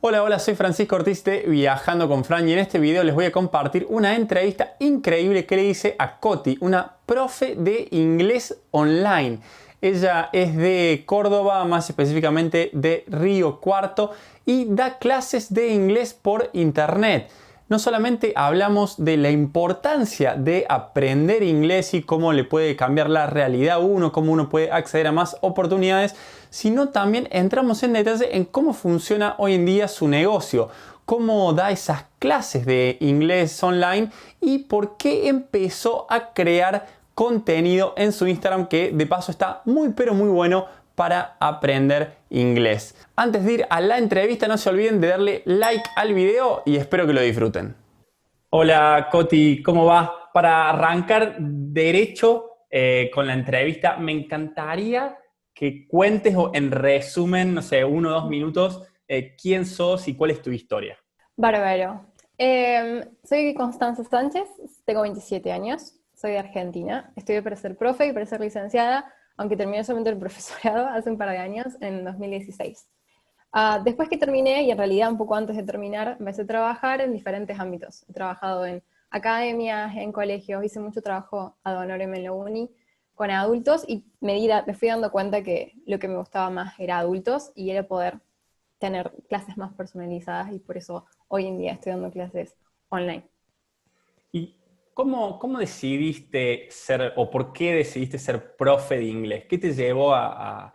Hola, hola, soy Francisco Ortiz de Viajando con Fran y en este video les voy a compartir una entrevista increíble que le hice a Coti, una profe de inglés online. Ella es de Córdoba, más específicamente de Río Cuarto, y da clases de inglés por internet. No solamente hablamos de la importancia de aprender inglés y cómo le puede cambiar la realidad a uno, cómo uno puede acceder a más oportunidades, sino también entramos en detalle en cómo funciona hoy en día su negocio, cómo da esas clases de inglés online y por qué empezó a crear contenido en su Instagram que de paso está muy pero muy bueno para aprender inglés. Antes de ir a la entrevista, no se olviden de darle like al video y espero que lo disfruten. Hola Coti, ¿cómo va? Para arrancar derecho con la entrevista, me encantaría que cuentes o en resumen, no sé, 1 o 2 minutos, quién sos y cuál es tu historia. Bárbaro. Soy Constanza Sánchez, tengo 27 años, soy de Argentina. Estudié para ser profe y para ser licenciada, aunque terminé solamente el profesorado hace un par de años, en 2016. Después que terminé, y en realidad un poco antes de terminar, empecé a trabajar en diferentes ámbitos. He trabajado en academias, en colegios, hice mucho trabajo ad honorem en la uni con adultos y me fui dando cuenta que lo que me gustaba más era adultos y era poder tener clases más personalizadas y por eso hoy en día estoy dando clases online. ¿Y cómo decidiste ser o por qué decidiste ser profe de inglés? ¿Qué te llevó a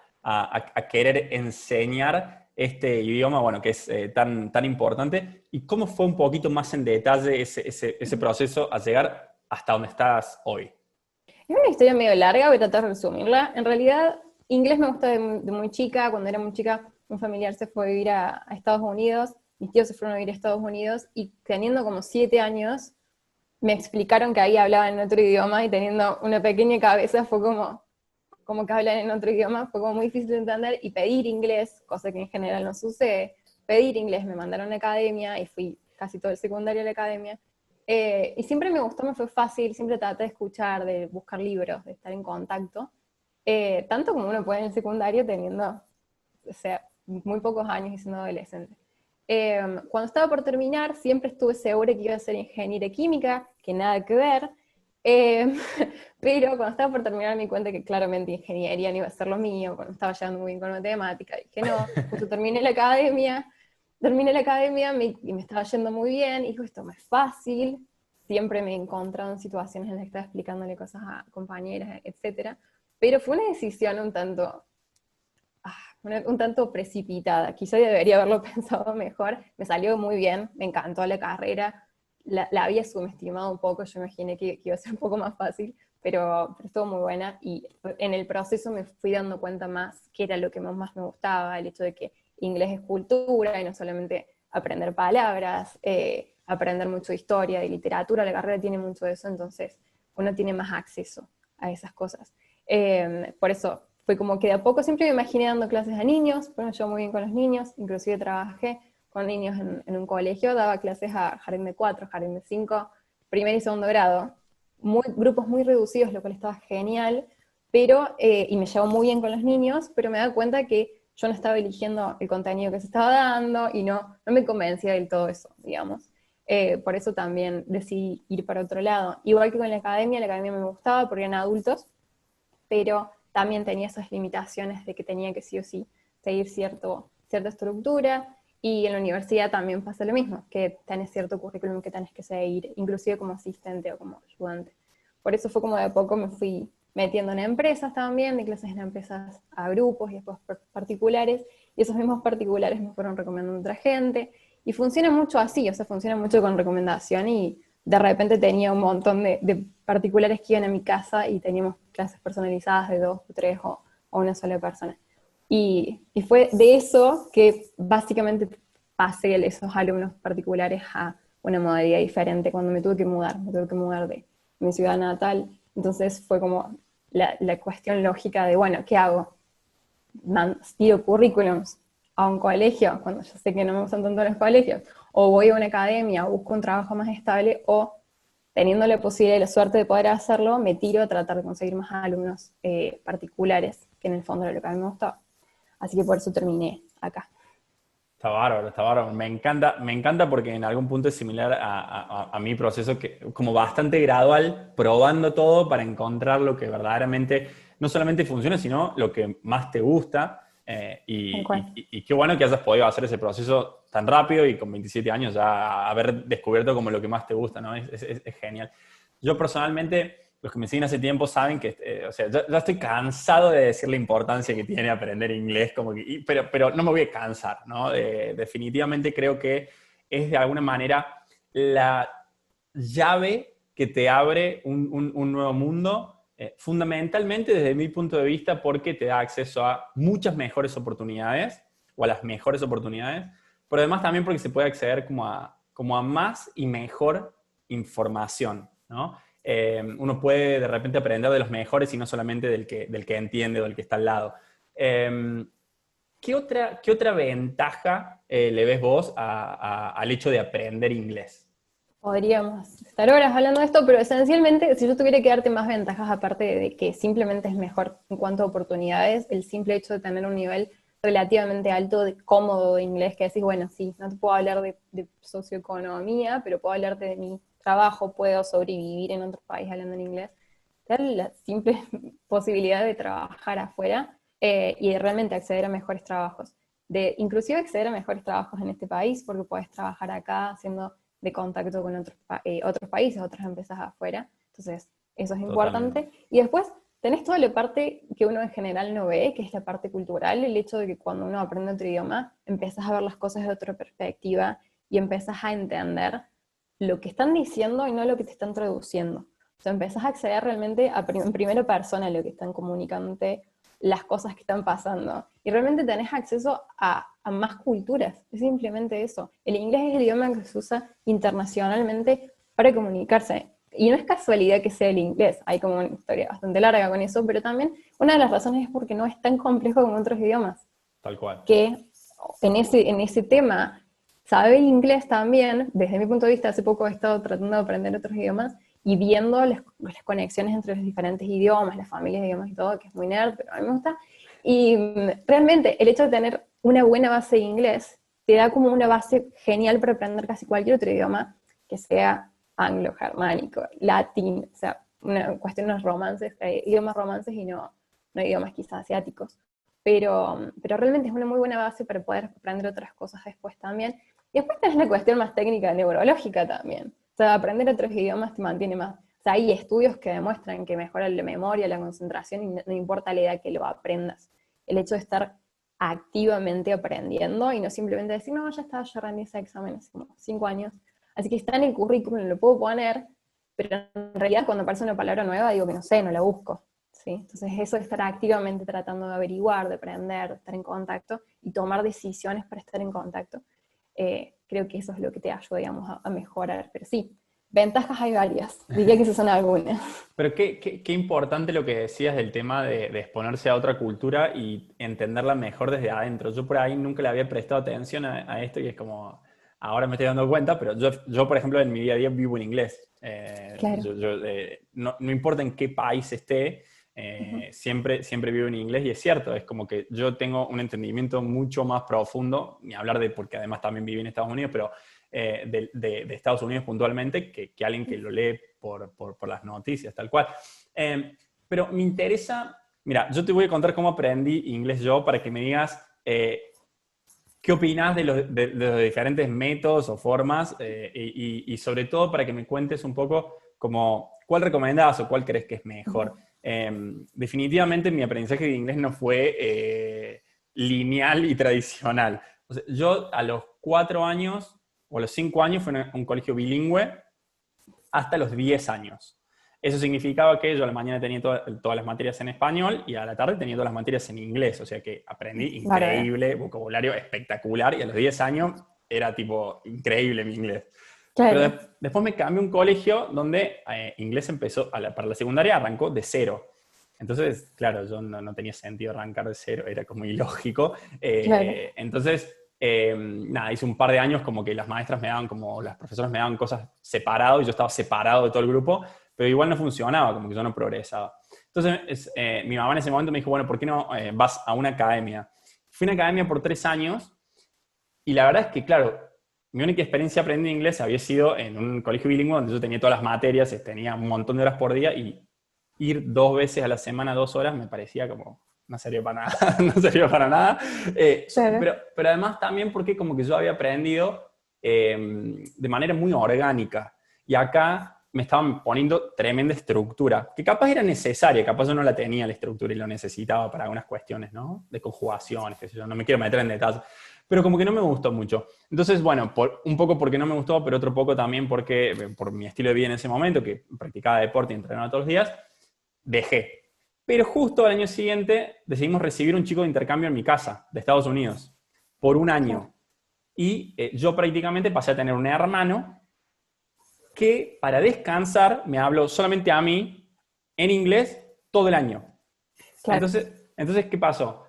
querer enseñar este idioma, bueno, que es tan importante? ¿Y cómo fue un poquito más en detalle ese proceso a llegar hasta donde estás hoy? Es una historia medio larga, voy a tratar de resumirla. En realidad, inglés me gusta de muy chica. Cuando era muy chica, un familiar se fue a vivir a Estados Unidos, mis tíos se fueron a vivir a Estados Unidos y teniendo como 7 años, me explicaron que ahí hablaban en otro idioma y teniendo una pequeña cabeza fue como que hablan en otro idioma, fue como muy difícil de entender y pedir inglés, cosa que en general no sucede, pedir inglés, me mandaron a la academia y fui casi todo el secundario a la academia. Y siempre me gustó, me fue fácil, siempre traté de escuchar, de buscar libros, de estar en contacto, tanto como uno puede en el secundario teniendo, o sea, muy pocos años y siendo adolescente. Cuando estaba por terminar, siempre estuve segura que iba a ser ingeniera química, que nada que ver, eh, pero cuando estaba por terminar me di cuenta que claramente ingeniería no iba a ser lo mío, cuando estaba llevando muy bien con matemática, dije no, justo terminé la academia y me estaba yendo muy bien, y dijo, esto me es fácil, siempre me he encontrado en situaciones en las que estaba explicándole cosas a compañeras, etcétera, pero fue una decisión un tanto precipitada. Quizá debería haberlo pensado mejor. Me salió muy bien, me encantó la carrera. La había subestimado un poco, yo imaginé que iba a ser un poco más fácil, pero estuvo muy buena y en el proceso me fui dando cuenta más qué era lo que más me gustaba, el hecho de que inglés es cultura y no solamente aprender palabras, aprender mucho de historia, de literatura, la carrera tiene mucho de eso, entonces uno tiene más acceso a esas cosas. Por eso fue como que de a poco siempre me imaginé dando clases a niños, pero yo muy bien con los niños, inclusive trabajé con niños en un colegio, daba clases a jardín de 4, jardín de 5, primer y segundo grado, grupos muy reducidos, lo cual estaba genial, pero, y me llevó muy bien con los niños, pero me daba cuenta que yo no estaba eligiendo el contenido que se estaba dando y no me convencía del todo eso, digamos. Por eso también decidí ir para otro lado. Igual que con la academia me gustaba porque eran adultos, pero también tenía esas limitaciones de que tenía que sí o sí seguir cierta estructura, y en la universidad también pasa lo mismo, que tenés cierto currículum que tenés que seguir, inclusive como asistente o como ayudante. Por eso fue como de a poco me fui metiendo en empresas también, de clases en empresas a grupos y después particulares, y esos mismos particulares me fueron recomendando a otra gente, y funciona mucho así, o sea, funciona mucho con recomendación, y de repente tenía un montón de particulares que iban a mi casa y teníamos clases personalizadas de 2 o 3 o una sola persona. Y fue de eso que básicamente pasé esos alumnos particulares a una modalidad diferente cuando me tuve que mudar de mi ciudad natal. Entonces fue como la cuestión lógica de, bueno, ¿qué hago? Pido currículums a un colegio, cuando yo sé que no me gustan tanto los colegios, o voy a una academia, o busco un trabajo más estable, o teniendo la posibilidad y la suerte de poder hacerlo, me tiro a tratar de conseguir más alumnos particulares, que en el fondo era lo que a mí me gustaba. Así que por eso terminé acá. Está bárbaro, está bárbaro. Me encanta porque en algún punto es similar a mi proceso, que como bastante gradual, probando todo para encontrar lo que verdaderamente no solamente funciona, sino lo que más te gusta. Tal cual. Y qué bueno que hayas podido hacer ese proceso tan rápido y con 27 años ya haber descubierto como lo que más te gusta, ¿no? Es genial. Yo personalmente, los que me siguen hace tiempo saben que, o sea, ya estoy cansado de decir la importancia que tiene aprender inglés, como que, pero no me voy a cansar, ¿no? Definitivamente creo que es de alguna manera la llave que te abre un nuevo mundo, fundamentalmente desde mi punto de vista porque te da acceso a muchas mejores oportunidades, o a las mejores oportunidades, pero además también porque se puede acceder como a más y mejor información, ¿no? Uno puede de repente aprender de los mejores y no solamente del que entiende o del que está al lado. ¿Qué otra ventaja le ves vos al hecho de aprender inglés? Podríamos estar horas hablando de esto, pero esencialmente, si yo tuviera que darte más ventajas, aparte de que simplemente es mejor en cuanto a oportunidades, el simple hecho de tener un nivel relativamente alto, cómodo de inglés, que decís, bueno, sí, no te puedo hablar de socioeconomía, pero puedo hablarte de mi trabajo, puedo sobrevivir en otro país hablando en inglés, te da la simple posibilidad de trabajar afuera y de realmente acceder a mejores trabajos. De inclusive acceder a mejores trabajos en este país, porque puedes trabajar acá haciendo de contacto con otros países, otras empresas afuera. Entonces, eso es Totalmente. importante. Y después tenés toda la parte que uno en general no ve, que es la parte cultural, el hecho de que cuando uno aprende otro idioma, empiezas a ver las cosas de otra perspectiva y empiezas a entender lo que están diciendo y no lo que te están traduciendo. O sea, empezás a acceder realmente en primera persona a lo que están comunicándote, las cosas que están pasando. Y realmente tenés acceso a más culturas. Es simplemente eso. El inglés es el idioma que se usa internacionalmente para comunicarse. Y no es casualidad que sea el inglés. Hay como una historia bastante larga con eso, pero también una de las razones es porque no es tan complejo como otros idiomas. Tal cual. Que en ese tema, saber inglés también, desde mi punto de vista, hace poco he estado tratando de aprender otros idiomas y viendo las conexiones entre los diferentes idiomas, las familias de idiomas y todo, que es muy nerd, pero a mí me gusta. Y realmente el hecho de tener una buena base de inglés te da como una base genial para aprender casi cualquier otro idioma, que sea anglo-germánico, latín, o sea, una cuestión de los romances, idiomas romances y no idiomas quizás asiáticos. Pero realmente es una muy buena base para poder aprender otras cosas después también. Y después tenés la cuestión más técnica, neurológica también. O sea, aprender otros idiomas te mantiene más. O sea, hay estudios que demuestran que mejora la memoria, la concentración, y no importa la edad que lo aprendas. El hecho de estar activamente aprendiendo y no simplemente decir, no, ya estaba, yo rendí ese examen hace como 5 años. Así que está en el currículum, lo puedo poner, pero en realidad cuando aparece una palabra nueva digo que no sé, no la busco. ¿Sí? Entonces eso de estar activamente tratando de averiguar, de aprender, de estar en contacto y tomar decisiones para estar en contacto, creo que eso es lo que te ayuda, digamos, a mejorar. Pero sí, ventajas hay varias, diría que esas son algunas. Pero qué importante lo que decías del tema de exponerse a otra cultura y entenderla mejor desde adentro. Yo por ahí nunca le había prestado atención a esto y es como, ahora me estoy dando cuenta, pero yo por ejemplo, en mi día a día vivo en inglés. Claro. No importa en qué país esté, Uh-huh. siempre vivo en inglés y es cierto, es como que yo tengo un entendimiento mucho más profundo, ni hablar de, porque además también viví en Estados Unidos, pero de Estados Unidos puntualmente que alguien que lo lee por las noticias, tal cual. Pero me interesa, mira, yo te voy a contar cómo aprendí inglés yo para que me digas qué opinas de los diferentes métodos o formas y sobre todo para que me cuentes un poco como cuál recomendás o cuál crees que es mejor. Definitivamente mi aprendizaje de inglés no fue lineal y tradicional. O sea, yo a los 4 años o a los 5 años fui a un colegio bilingüe hasta los 10 años. Eso significaba que yo a la mañana tenía todas las materias en español y a la tarde tenía todas las materias en inglés. O sea que aprendí Bárbaro. increíble, vocabulario espectacular y a los 10 años era tipo increíble mi inglés. Pero Claro. después me cambié a un colegio donde inglés empezó, para la secundaria arrancó de cero. Entonces, claro, yo no tenía sentido arrancar de cero, era como ilógico. Claro. Entonces, nada, hice un par de años como que las maestras me daban, como las profesoras me daban cosas separado y yo estaba separado de todo el grupo, pero igual no funcionaba, como que yo no progresaba. Entonces, mi mamá en ese momento me dijo, bueno, ¿por qué no vas a una academia? Fui a una academia por 3 años Y la verdad es que, claro, mi única experiencia aprendiendo inglés había sido en un colegio bilingüe donde yo tenía todas las materias, tenía un montón de horas por día y ir 2 veces a la semana, 2 horas, me parecía como, no servía para nada, no servía para nada. Claro. Pero además también porque como que yo había aprendido de manera muy orgánica. Y acá me estaban poniendo tremenda estructura, que capaz era necesaria, capaz yo no la tenía la estructura y lo necesitaba para algunas cuestiones, ¿no? De conjugaciones, qué sé yo, no me quiero meter en detalles. Pero como que no me gustó mucho. Entonces, bueno, un poco porque no me gustó, pero otro poco también porque, por mi estilo de vida en ese momento, que practicaba deporte y entrenaba todos los días, dejé. Pero justo al año siguiente decidimos recibir un chico de intercambio en mi casa, de Estados Unidos, por un Claro. año. Y yo prácticamente pasé a tener un hermano que para descansar me habló solamente a mí en inglés todo el año. Claro. Entonces ¿qué pasó?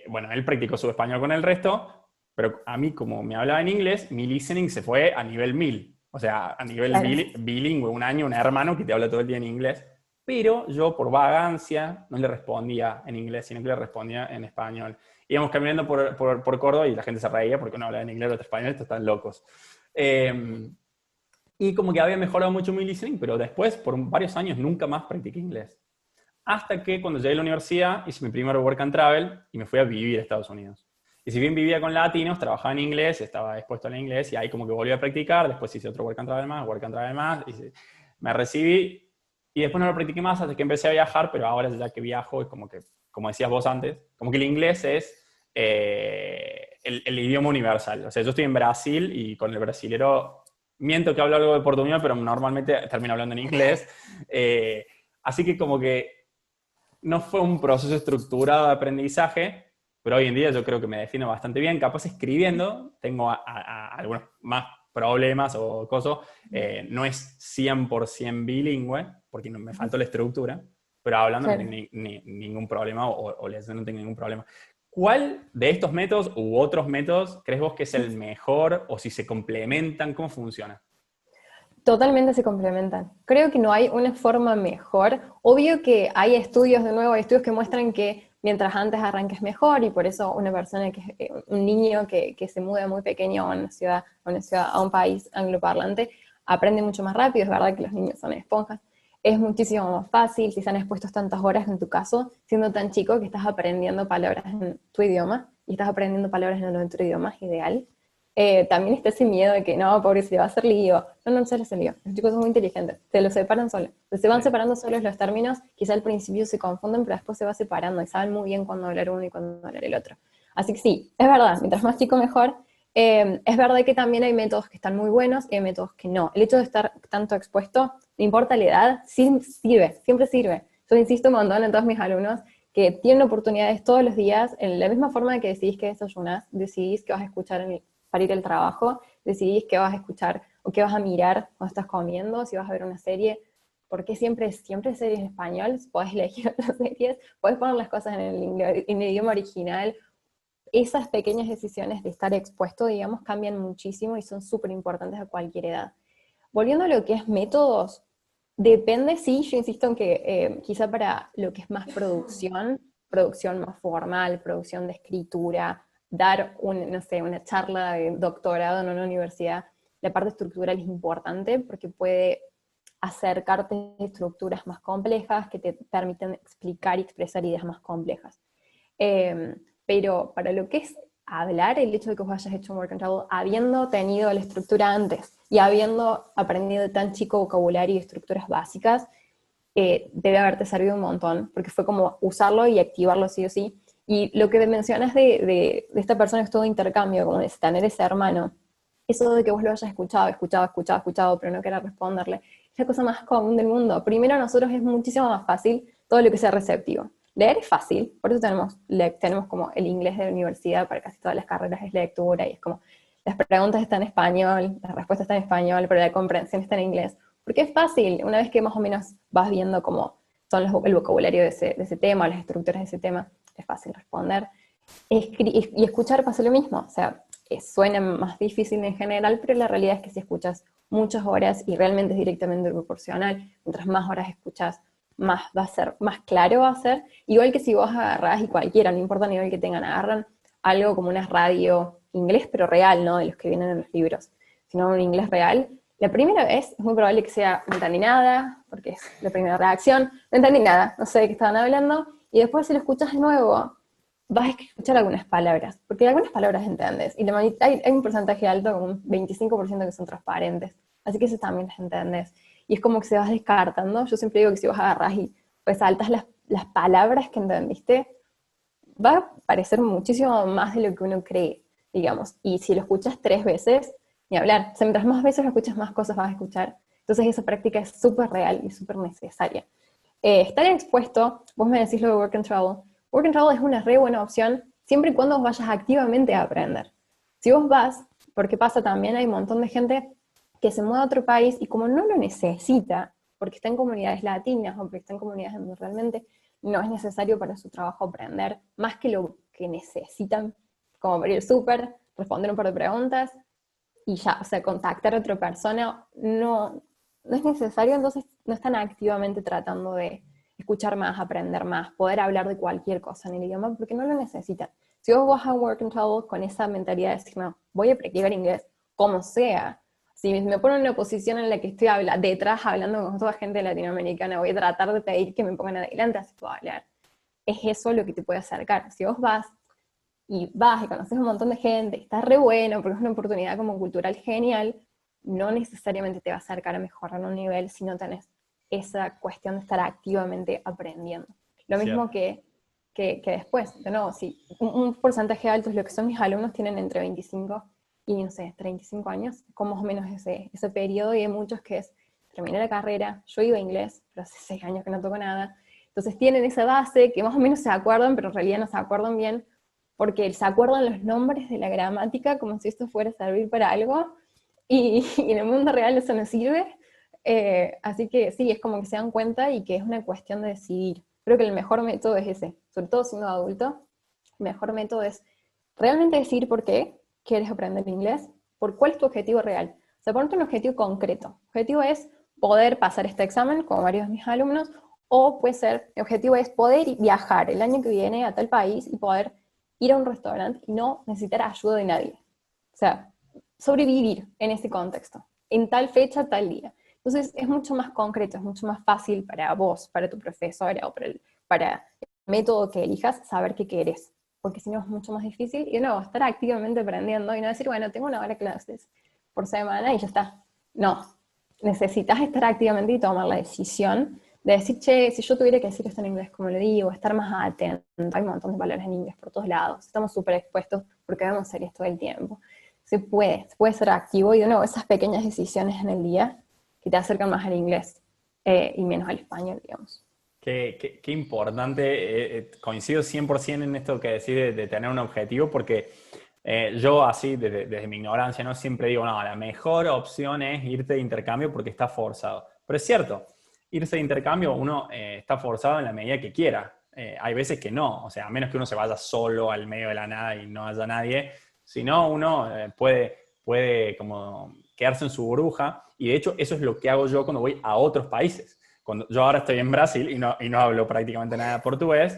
Bueno, él practicó su español con el resto, pero a mí como me hablaba en inglés, mi listening se fue a nivel 1000. O sea, a nivel Claro. bilingüe, un año, un hermano que te habla todo el día en inglés. Pero yo por vagancia no le respondía en inglés, sino que le respondía en español. Íbamos caminando por Córdoba y la gente se reía porque uno hablaba en inglés o otro español, estos están locos. Y como que había mejorado mucho mi listening, pero después, por varios años, nunca más practiqué inglés. Hasta que cuando llegué a la universidad, hice mi primer work and travel y me fui a vivir a Estados Unidos. Y si bien vivía con latinos, trabajaba en inglés, estaba expuesto al inglés y ahí como que volví a practicar, después hice otro work and travel más, me recibí y después no lo practiqué más hasta que empecé a viajar, pero ahora ya que viajo es como que, como decías vos antes, como que el inglés es el idioma universal. O sea, yo estoy en Brasil y con el brasilero miento que hablo algo de portugués, pero normalmente termino hablando en inglés. Así que como que no fue un proceso estructurado de aprendizaje, pero hoy en día yo creo que me defino bastante bien. Capaz escribiendo, tengo algunos más problemas o cosas. No es 100% bilingüe, porque me faltó la estructura, pero hablando no Claro. tengo ningún problema o leyendo no tengo ningún problema. ¿Cuál de estos métodos u otros métodos crees vos que es el mejor o si se complementan? ¿Cómo funciona? Totalmente se complementan. Creo que no hay una forma mejor. Obvio que hay estudios, de nuevo, hay estudios que muestran que mientras antes arranques mejor y por eso una persona un niño que se muda muy pequeño a un país angloparlante, aprende mucho más rápido. Es verdad que los niños son esponjas. Es muchísimo más fácil si están expuestos tantas horas en tu caso, siendo tan chico que estás aprendiendo palabras en tu idioma y estás aprendiendo palabras en otro idioma, es ideal. También está ese miedo de que no, pobre, se le va a hacer lío. No, no se le hace lío. Los chicos son muy inteligentes, se los separan solos. Se van Sí. separando solos los términos, quizá al principio se confunden, pero después se va separando y saben muy bien cuándo hablar uno y cuándo hablar el otro. Así que sí, es verdad, mientras más chico mejor. Es verdad que también hay métodos que están muy buenos y hay métodos que no. El hecho de estar tanto expuesto, no importa la edad, sí sirve, siempre sirve. Yo insisto un montón en todos mis alumnos que tienen oportunidades todos los días, en la misma forma que decidís que desayunás, decidís que vas a escuchar para ir al trabajo, decidís qué vas a escuchar o qué vas a mirar cuando estás comiendo, si vas a ver una serie, porque siempre series en español, podés elegir otras series, podés poner las cosas en el idioma original. Esas pequeñas decisiones de estar expuesto, digamos, cambian muchísimo y son súper importantes a cualquier edad. Volviendo a lo que es métodos, depende, sí, yo insisto en que quizá para lo que es más producción más formal, producción de escritura, dar no sé, una charla de doctorado en una universidad, la parte estructural es importante porque puede acercarte a estructuras más complejas que te permiten explicar y expresar ideas más complejas. Eh, pero para lo que es hablar, el hecho de que vos hayas hecho un work and travel habiendo tenido la estructura antes y habiendo aprendido tan chico vocabulario y estructuras básicas, debe haberte servido un montón, porque fue como usarlo y activarlo sí o sí. Y lo que mencionas de esta persona que estuvo de intercambio, como de tener ese hermano, eso de que vos lo hayas escuchado, pero no querer responderle, es la cosa más común del mundo. Primero, a nosotros es muchísimo más fácil todo lo que sea receptivo. Leer es fácil, por eso tenemos como el inglés de la universidad, para casi todas las carreras es lectura, y es como, las preguntas están en español, las respuestas están en español, pero la comprensión está en inglés. Porque es fácil, una vez que más o menos vas viendo cómo son el vocabulario de ese tema, las estructuras de ese tema, es fácil responder. Y escuchar pasa lo mismo, o sea, suena más difícil en general, pero la realidad es que si escuchas muchas horas y realmente es directamente proporcional, mientras más horas escuchas, más va a ser, más claro va a ser. Igual que si vos agarrás y cualquiera, no importa el nivel que tengan, agarran algo como una radio inglés pero real, no de los que vienen en los libros, sino un inglés real, la primera vez es muy probable que sea no entendí nada, porque es la primera reacción, no entendí nada, no sé de qué estaban hablando, y después si lo escuchas de nuevo, vas a escuchar algunas palabras, porque algunas palabras entiendes, y hay un porcentaje alto, como un 25% que son transparentes, así que eso también las entendés. Y es como que se vas descartando. Yo siempre digo que si vos agarrás y resaltas las palabras que entendiste, va a parecer muchísimo más de lo que uno cree, digamos. Y si lo escuchas 3 veces, ni hablar. O sea, mientras más veces lo escuchas, más cosas vas a escuchar. Entonces esa práctica es súper real y súper necesaria. Estar expuesto, vos me decís lo de Work and Travel. Work and Travel es una re buena opción siempre y cuando vos vayas activamente a aprender. Si vos vas, porque pasa también, hay un montón de gente que se mueve a otro país y como no lo necesita, porque está en comunidades latinas o porque está en comunidades donde realmente no es necesario para su trabajo aprender, más que lo que necesitan, como para ir al súper, responder un par de preguntas y ya, o sea, contactar a otra persona no es necesario, entonces no están activamente tratando de escuchar más, aprender más, poder hablar de cualquier cosa en el idioma, porque no lo necesitan. Si vos vas a Work and Travel con esa mentalidad de decir, no, voy a practicar inglés, como sea, si me ponen en una posición en la que estoy detrás hablando con toda gente latinoamericana, voy a tratar de pedir que me pongan adelante así puedo hablar. Es eso lo que te puede acercar. Si vos vas y conoces un montón de gente, está re bueno, porque es una oportunidad como cultural genial, no necesariamente te va a acercar a mejorar un nivel si no tenés esa cuestión de estar activamente aprendiendo. Lo mismo que después, de nuevo, si un porcentaje alto es lo que son mis alumnos, tienen entre 25 y, no sé, 35 años, con más o menos ese periodo, y hay muchos que terminé la carrera, yo iba a inglés, pero hace 6 años que no toco nada, entonces tienen esa base que más o menos se acuerdan, pero en realidad no se acuerdan bien, porque se acuerdan los nombres de la gramática como si esto fuera a servir para algo, y en el mundo real eso no sirve, así que sí, es como que se dan cuenta y que es una cuestión de decidir. Creo que el mejor método es ese, sobre todo siendo adulto, el mejor método es realmente decidir por qué quieres aprender inglés, por cuál es tu objetivo real. O sea, ponerte un objetivo concreto. El objetivo es poder pasar este examen, como varios de mis alumnos, o puede ser, el objetivo es poder viajar el año que viene a tal país y poder ir a un restaurante y no necesitar ayuda de nadie. O sea, sobrevivir en ese contexto, en tal fecha, tal día. Entonces es mucho más concreto, es mucho más fácil para vos, para tu profesora o para el método que elijas, saber qué querés. Porque si no es mucho más difícil y de nuevo, estar activamente aprendiendo y no decir, bueno, tengo 1 hora de clases por semana y ya está. No, necesitas estar activamente y tomar la decisión de decir, che, si yo tuviera que decir esto en inglés, como lo digo, estar más atento, hay un montón de palabras en inglés por todos lados, estamos súper expuestos porque vemos series todo el tiempo. Se puede ser activo y de nuevo, esas pequeñas decisiones en el día que te acercan más al inglés y menos al español, digamos. Qué importante, coincido 100% en esto que decís de tener un objetivo, porque yo así, desde mi ignorancia, ¿no? Siempre digo, no, la mejor opción es irte de intercambio porque está forzado. Pero es cierto, irse de intercambio uno está forzado en la medida que quiera. Hay veces que no, o sea, a menos que uno se vaya solo al medio de la nada y no haya nadie, si no, uno puede como quedarse en su burbuja, y de hecho eso es lo que hago yo cuando voy a otros países. Yo ahora estoy en Brasil y no hablo prácticamente nada de portugués,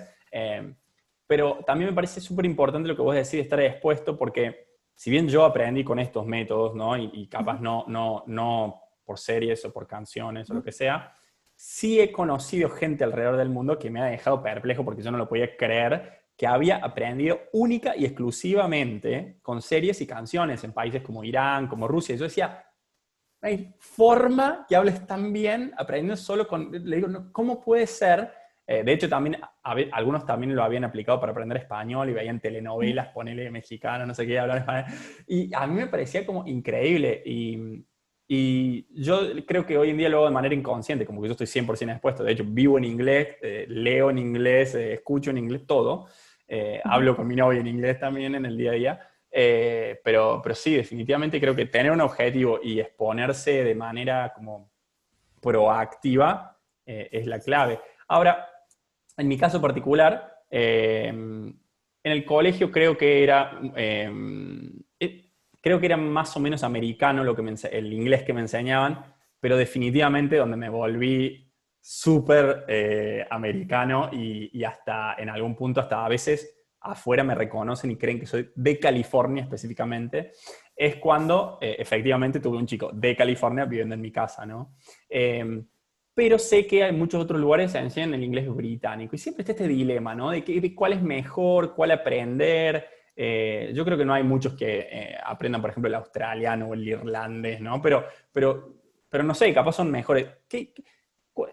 pero también me parece súper importante lo que vos decís de estar expuesto, porque si bien yo aprendí con estos métodos, ¿no? Y capaz no por series o por canciones o lo que sea, sí he conocido gente alrededor del mundo que me ha dejado perplejo porque yo no lo podía creer, que había aprendido única y exclusivamente con series y canciones en países como Irán, como Rusia. Y yo decía, no hay forma que hables tan bien aprendiendo solo con... Le digo, no, ¿cómo puede ser? De hecho, también algunos también lo habían aplicado para aprender español y veían telenovelas, ponele mexicano, no sé qué, hablar español. Y a mí me parecía como increíble. Y yo creo que hoy en día lo hago de manera inconsciente, como que yo estoy 100% expuesto. De hecho, vivo en inglés, leo en inglés, escucho en inglés, todo. Hablo con mi novia en inglés también en el día a día. Pero sí, definitivamente creo que tener un objetivo y exponerse de manera como proactiva es la clave. Ahora, en mi caso particular, en el colegio creo que era más o menos americano el inglés que me enseñaban, pero definitivamente donde me volví súper americano y hasta en algún punto hasta a veces afuera me reconocen y creen que soy de California específicamente, es cuando efectivamente tuve un chico de California viviendo en mi casa, ¿no? Pero sé que hay muchos otros lugares que enseñan el inglés británico y siempre está este dilema, ¿no? De cuál es mejor, cuál aprender. Yo creo que no hay muchos que aprendan, por ejemplo, el australiano o el irlandés, ¿no? Pero no sé, capaz son mejores.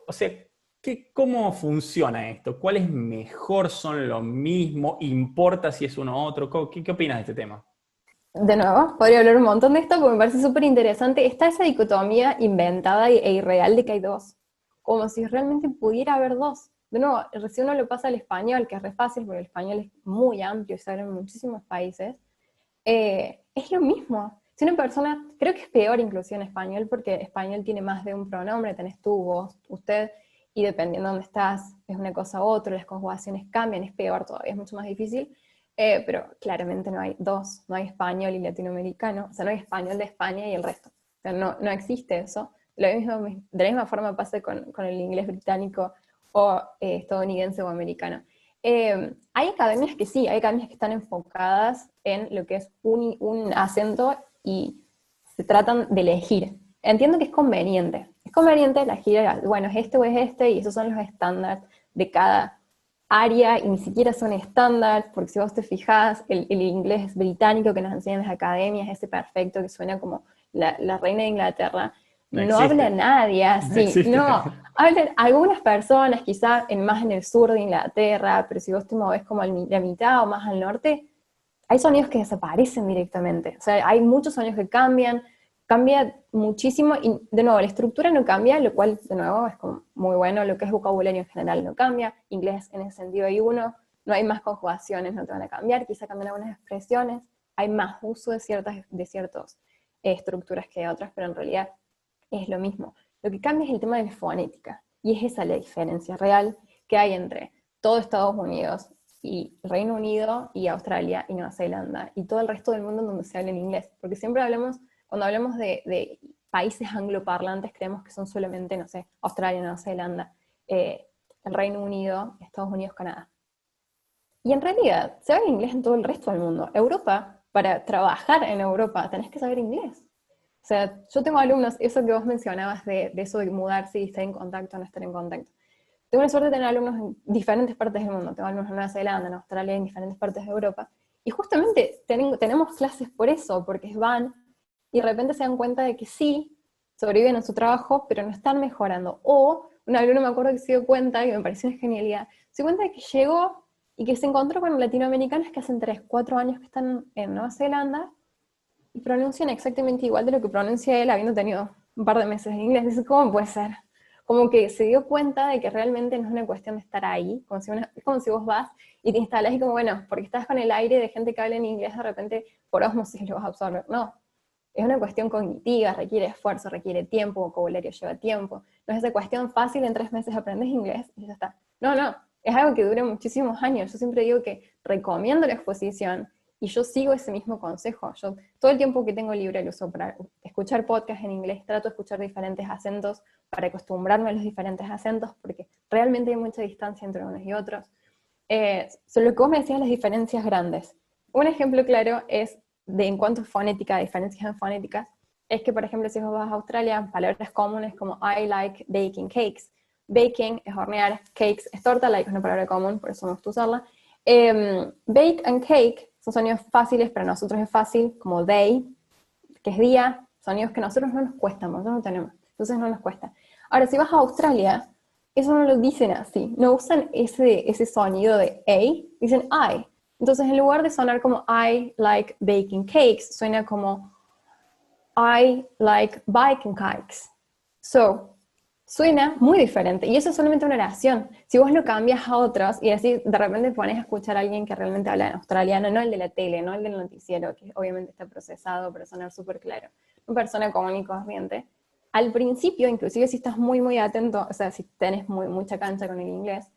O sea, ¿cómo funciona esto? ¿Cuál es mejor? ¿Son lo mismo? ¿Importa si es uno u otro? ¿Qué opinas de este tema? De nuevo, podría hablar un montón de esto porque me parece súper interesante. Está esa dicotomía inventada e irreal de que hay dos. Como si realmente pudiera haber dos. De nuevo, recién uno lo pasa al español, que es re fácil porque el español es muy amplio y se habla en muchísimos países. Es lo mismo. Si una persona, creo que es peor inclusive en español porque español tiene más de un pronombre, tenés tú, vos, usted, y dependiendo de dónde estás, es una cosa u otra, las conjugaciones cambian, es peor todavía, es mucho más difícil. Pero claramente no hay dos, no hay español y latinoamericano, o sea, no hay español de España y el resto. O sea, no existe eso. De la misma forma pasa con el inglés británico o estadounidense o americano. Hay academias que sí, hay academias que están enfocadas en lo que es un acento y se tratan de elegir. Entiendo que es conveniente elegir, bueno, es este o es este, y esos son los estándares de cada área, y ni siquiera son estándares, porque si vos te fijás, el inglés británico que nos enseñan en las academias, ese perfecto que suena como la reina de Inglaterra, No no habla existe. nadie No así, existe. no, hablan algunas personas, quizás más en el sur de Inglaterra, pero si vos te movés como la mitad o más al norte, hay sonidos que desaparecen directamente. O sea, hay muchos sonidos que cambia muchísimo, y de nuevo, la estructura no cambia, lo cual, de nuevo, es como muy bueno. Lo que es vocabulario en general no cambia, inglés en ese sentido hay uno, no hay más conjugaciones, no te van a cambiar, quizá cambian algunas expresiones, hay más uso de ciertas estructuras que de otras, pero en realidad es lo mismo. Lo que cambia es el tema de la fonética, y es esa la diferencia real que hay entre todo Estados Unidos y Reino Unido y Australia y Nueva Zelanda y todo el resto del mundo en donde se habla en inglés, porque siempre cuando hablamos de países angloparlantes, creemos que son solamente, no sé, Australia, Nueva Zelanda, el Reino Unido, Estados Unidos, Canadá. Y en realidad, se habla inglés en todo el resto del mundo. Europa, para trabajar en Europa, tenés que saber inglés. O sea, yo tengo alumnos, eso que vos mencionabas de eso de mudarse y estar en contacto o no estar en contacto. Tengo la suerte de tener alumnos en diferentes partes del mundo. Tengo alumnos en Nueva Zelanda, en Australia, en diferentes partes de Europa. Y justamente tenemos clases por eso, porque van y de repente se dan cuenta de que sí, sobreviven en su trabajo, pero no están mejorando. O un alumno, me acuerdo, que se dio cuenta, y me pareció una genialidad, se dio cuenta de que llegó y que se encontró con latinoamericanos que hacen 3, 4 años que están en Nueva Zelanda y pronuncian exactamente igual de lo que pronuncia él habiendo tenido un par de meses de inglés. Dice, ¿cómo puede ser? Como que se dio cuenta de que realmente no es una cuestión de estar ahí, es como si vos vas y te instalás y como, bueno, porque estás con el aire de gente que habla en inglés, de repente por osmosis lo vas a absorber. No, es una cuestión cognitiva, requiere esfuerzo, requiere tiempo, vocabulario lleva tiempo. No es esa cuestión fácil, en 3 meses aprendes inglés y ya está. No, es algo que dura muchísimos años. Yo siempre digo que recomiendo la exposición y yo sigo ese mismo consejo. Yo todo el tiempo que tengo libre lo uso para escuchar podcasts en inglés, trato de escuchar diferentes acentos para acostumbrarme a los diferentes acentos, porque realmente hay mucha distancia entre unos y otros. Sobre lo que vos me decías, las diferencias grandes. Un ejemplo claro es en cuanto a fonética, diferencias en fonéticas, es que, por ejemplo, si vos vas a Australia, palabras comunes como I like baking cakes. Baking es hornear, cakes es torta, like es una palabra común, por eso me gusta usarla. Bake and cake son sonidos fáciles, para nosotros es fácil, como day, que es día, sonidos que a nosotros no nos cuestan, nosotros no tenemos, entonces no nos cuesta. Ahora, si vas a Australia, eso no lo dicen así, no usan ese sonido de A, dicen I. Entonces, en lugar de sonar como I like baking cakes, suena como I like baking cakes. So, suena muy diferente. Y eso es solamente una oración. Si vos lo cambias a otros y así de repente pones a escuchar a alguien que realmente habla en australiano, no el de la tele, no el del noticiero, que obviamente está procesado para sonar súper claro, una persona común y corriente, al principio, inclusive si estás muy, muy atento, o sea, si tenés mucha cancha con el inglés,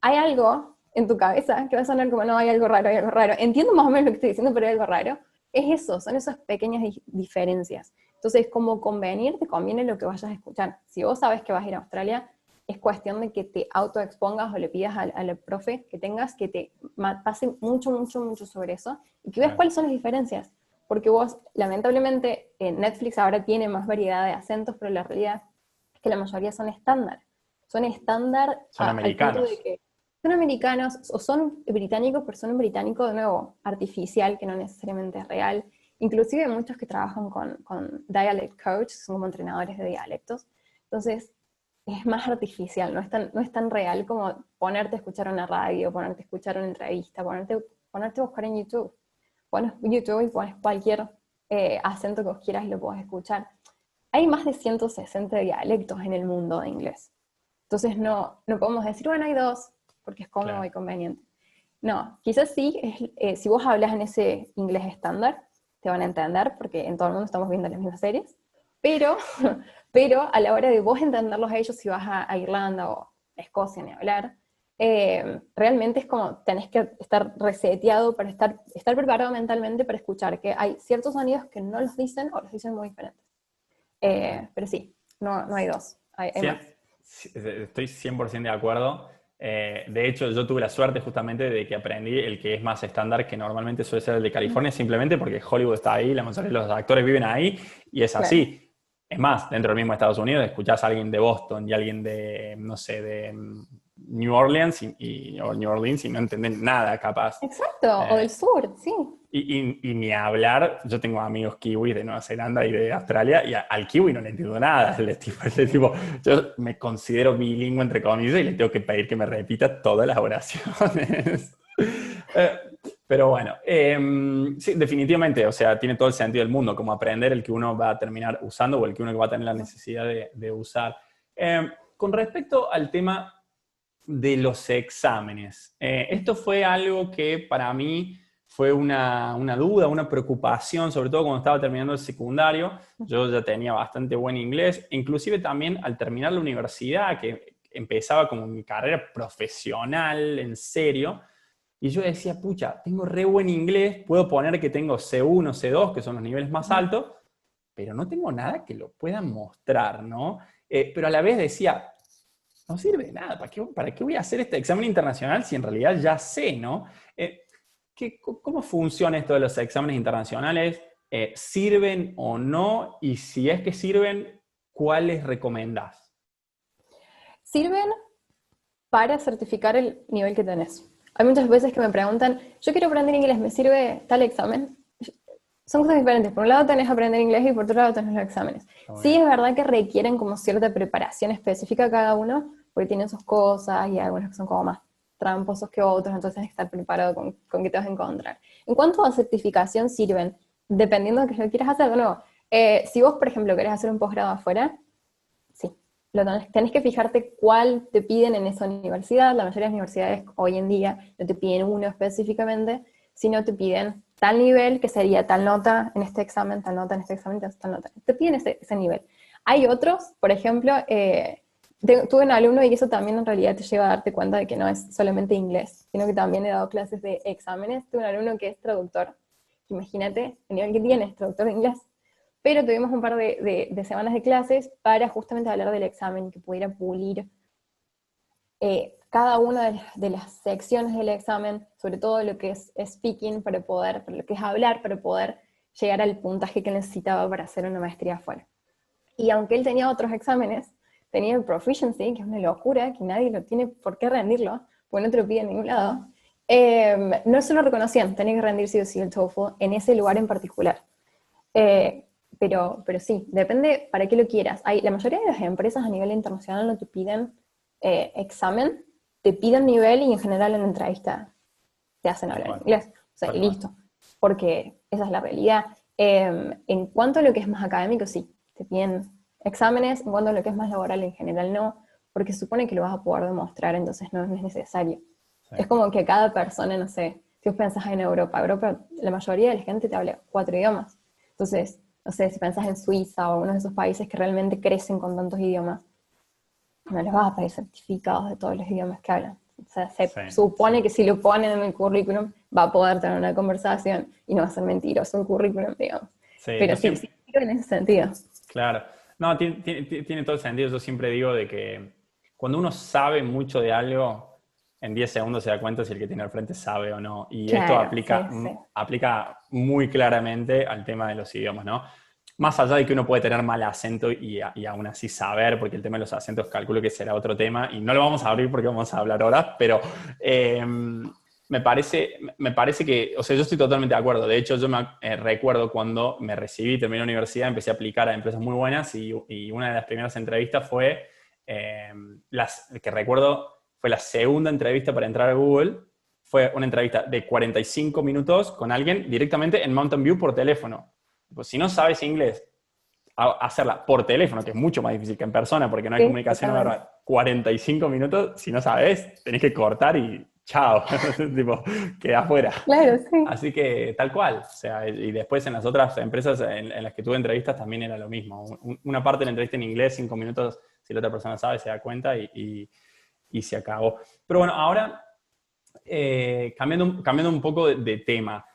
hay algo en tu cabeza que va a sonar como, no, hay algo raro, hay algo raro. Entiendo más o menos lo que estoy diciendo, pero hay algo raro. Es eso, son esas pequeñas diferencias. Entonces, como convenir, te conviene lo que vayas a escuchar. Si vos sabes que vas a ir a Australia, es cuestión de que te autoexpongas o le pidas a la profe que tengas que te pase mucho, mucho, mucho sobre eso y que veas Claro. cuáles son las diferencias. Porque vos, lamentablemente, Netflix ahora tiene más variedad de acentos, pero la realidad es que la mayoría son estándar. Son estándar Son al punto de americanos. que son americanos o son británicos, pero son un británico, de nuevo, artificial, que no necesariamente es real. Inclusive hay muchos que trabajan con dialect coach, son como entrenadores de dialectos. Entonces, es más artificial, no es tan real como ponerte a escuchar una radio, ponerte a escuchar una entrevista, ponerte a buscar en YouTube. Pones YouTube y pones cualquier acento que vos quieras y lo podés escuchar. Hay más de 160 dialectos en el mundo de inglés. Entonces no podemos decir, bueno, hay dos, porque es cómodo Claro. y conveniente. No, quizás sí, si vos hablas en ese inglés estándar, te van a entender, porque en todo el mundo estamos viendo las mismas series, pero, pero a la hora de vos entenderlos a ellos, si vas a Irlanda o a Escocia, ni hablar, realmente es como tenés que estar reseteado para estar preparado mentalmente para escuchar que hay ciertos sonidos que no los dicen o los dicen muy diferentes. Pero sí, no hay dos, hay más. Estoy 100% de acuerdo. De hecho, yo tuve la suerte justamente de que aprendí el que es más estándar, que normalmente suele ser el de California, simplemente porque Hollywood está ahí, la mayoría de los actores viven ahí, y es Claro. así. Es más, dentro del mismo Estados Unidos, escuchás a alguien de Boston y alguien de, no sé, de New Orleans o New Orleans y no entendés nada, capaz. Exacto, o Eh, del sur, sí. y ni hablar, yo tengo amigos kiwis de Nueva Zelanda y de Australia, y al kiwi no le entiendo nada. El tipo, yo me considero bilingüe, entre comillas, y le tengo que pedir que me repita todas las oraciones. Eh, pero bueno, sí, definitivamente, o sea, tiene todo el sentido del mundo, como aprender el que uno va a terminar usando o el que uno va a tener la necesidad de usar. Con respecto al tema de los exámenes, esto fue algo que para mí fue una duda, una preocupación, sobre todo cuando estaba terminando el secundario. Yo ya tenía bastante buen inglés, inclusive también al terminar la universidad, que empezaba como mi carrera profesional, en serio, y yo decía, pucha, tengo re buen inglés, puedo poner que tengo C1, C2, que son los niveles más altos, pero no tengo nada que lo pueda mostrar, ¿no? Pero a la vez decía, no sirve de nada, ¿para qué voy a hacer este examen internacional si en realidad ya sé, ¿no? ¿Cómo funciona esto de los exámenes internacionales? ¿Sirven o no? Y si es que sirven, ¿cuáles recomendás? Sirven para certificar el nivel que tenés. Hay muchas veces que me preguntan, yo quiero aprender inglés, ¿me sirve tal examen? Son cosas diferentes. Por un lado tenés aprender inglés y por otro lado tenés los exámenes. Sí es verdad que requieren como cierta preparación específica cada uno, porque tienen sus cosas y hay algunos que son como más tramposos que otros, entonces hay que estar preparado con qué te vas a encontrar. En cuanto a certificación sirven, dependiendo de qué lo quieras hacer, de nuevo, si vos, por ejemplo, querés hacer un posgrado afuera, sí, tenés que fijarte cuál te piden en esa universidad. La mayoría de las universidades hoy en día no te piden uno específicamente, sino te piden tal nivel, que sería tal nota en este examen, tal nota en este examen, tal nota. Te piden ese nivel. Hay otros, por ejemplo, tuve un alumno y eso también en realidad te lleva a darte cuenta de que no es solamente inglés, sino que también he dado clases de exámenes. Tuve un alumno que es traductor. Imagínate el nivel que tiene, es traductor de inglés. Pero tuvimos un par de semanas de clases para justamente hablar del examen, que pudiera pulir cada una de las secciones del examen, sobre todo lo que es speaking, para lo que es hablar, para poder llegar al puntaje que necesitaba para hacer una maestría afuera. Y aunque él tenía otros exámenes, tenía el proficiency, que es una locura, que nadie lo tiene por qué rendirlo, porque no te lo pide en ningún lado, no se lo reconocían, tenía que rendir sí o sí el TOEFL en ese lugar en particular. Pero sí, depende para qué lo quieras. La mayoría de las empresas a nivel internacional no te piden examen, te piden nivel y en general en la entrevista te hacen Tal hablar en cual, inglés. O sea, tal y cual. listo. Porque esa es la realidad. En cuanto a lo que es más académico, sí, te piden exámenes. En cuanto a lo que es más laboral, en general no, porque se supone que lo vas a poder demostrar, entonces no es necesario. Sí. Es como que cada persona, no sé, si vos pensás en Europa, la mayoría de la gente te habla 4 idiomas. Entonces, no sé, si pensás en Suiza o uno de esos países que realmente crecen con tantos idiomas, no les vas a pedir certificados de todos los idiomas que hablan. O sea, se Sí, supone sí. que si lo ponen en el currículum va a poder tener una conversación y no va a ser mentiroso un currículum, digamos. Sí, Pero yo sí, siempre, sí, en ese sentido. claro. No, tiene todo el sentido. Yo siempre digo de que cuando uno sabe mucho de algo, en 10 segundos se da cuenta si el que tiene al frente sabe o no. Y esto Claro, sí, aplica, sí. aplica muy claramente al tema de los idiomas, ¿no? Más allá de que uno puede tener mal acento y aún así saber, porque el tema de los acentos calculo que será otro tema, y no lo vamos a abrir porque vamos a hablar ahora, pero me parece que, o sea, yo estoy totalmente de acuerdo. De hecho, yo recuerdo cuando me recibí, terminé la universidad, empecé a aplicar a empresas muy buenas y una de las primeras entrevistas fue, que recuerdo, fue la segunda entrevista para entrar a Google. Fue una entrevista de 45 minutos con alguien directamente en Mountain View por teléfono. Pues si no sabes inglés, hacerla por teléfono, que es mucho más difícil que en persona porque no hay Sí, comunicación totalmente. verbal, 45 minutos, si no sabes, tenés que cortar y chao, tipo, queda afuera. Claro, sí. Así que tal cual, o sea, y después en las otras empresas en las que tuve entrevistas también era lo mismo. Una parte de la entrevista en inglés, 5 minutos, si la otra persona sabe, se da cuenta y se acabó. Pero bueno, ahora cambiando un poco de tema.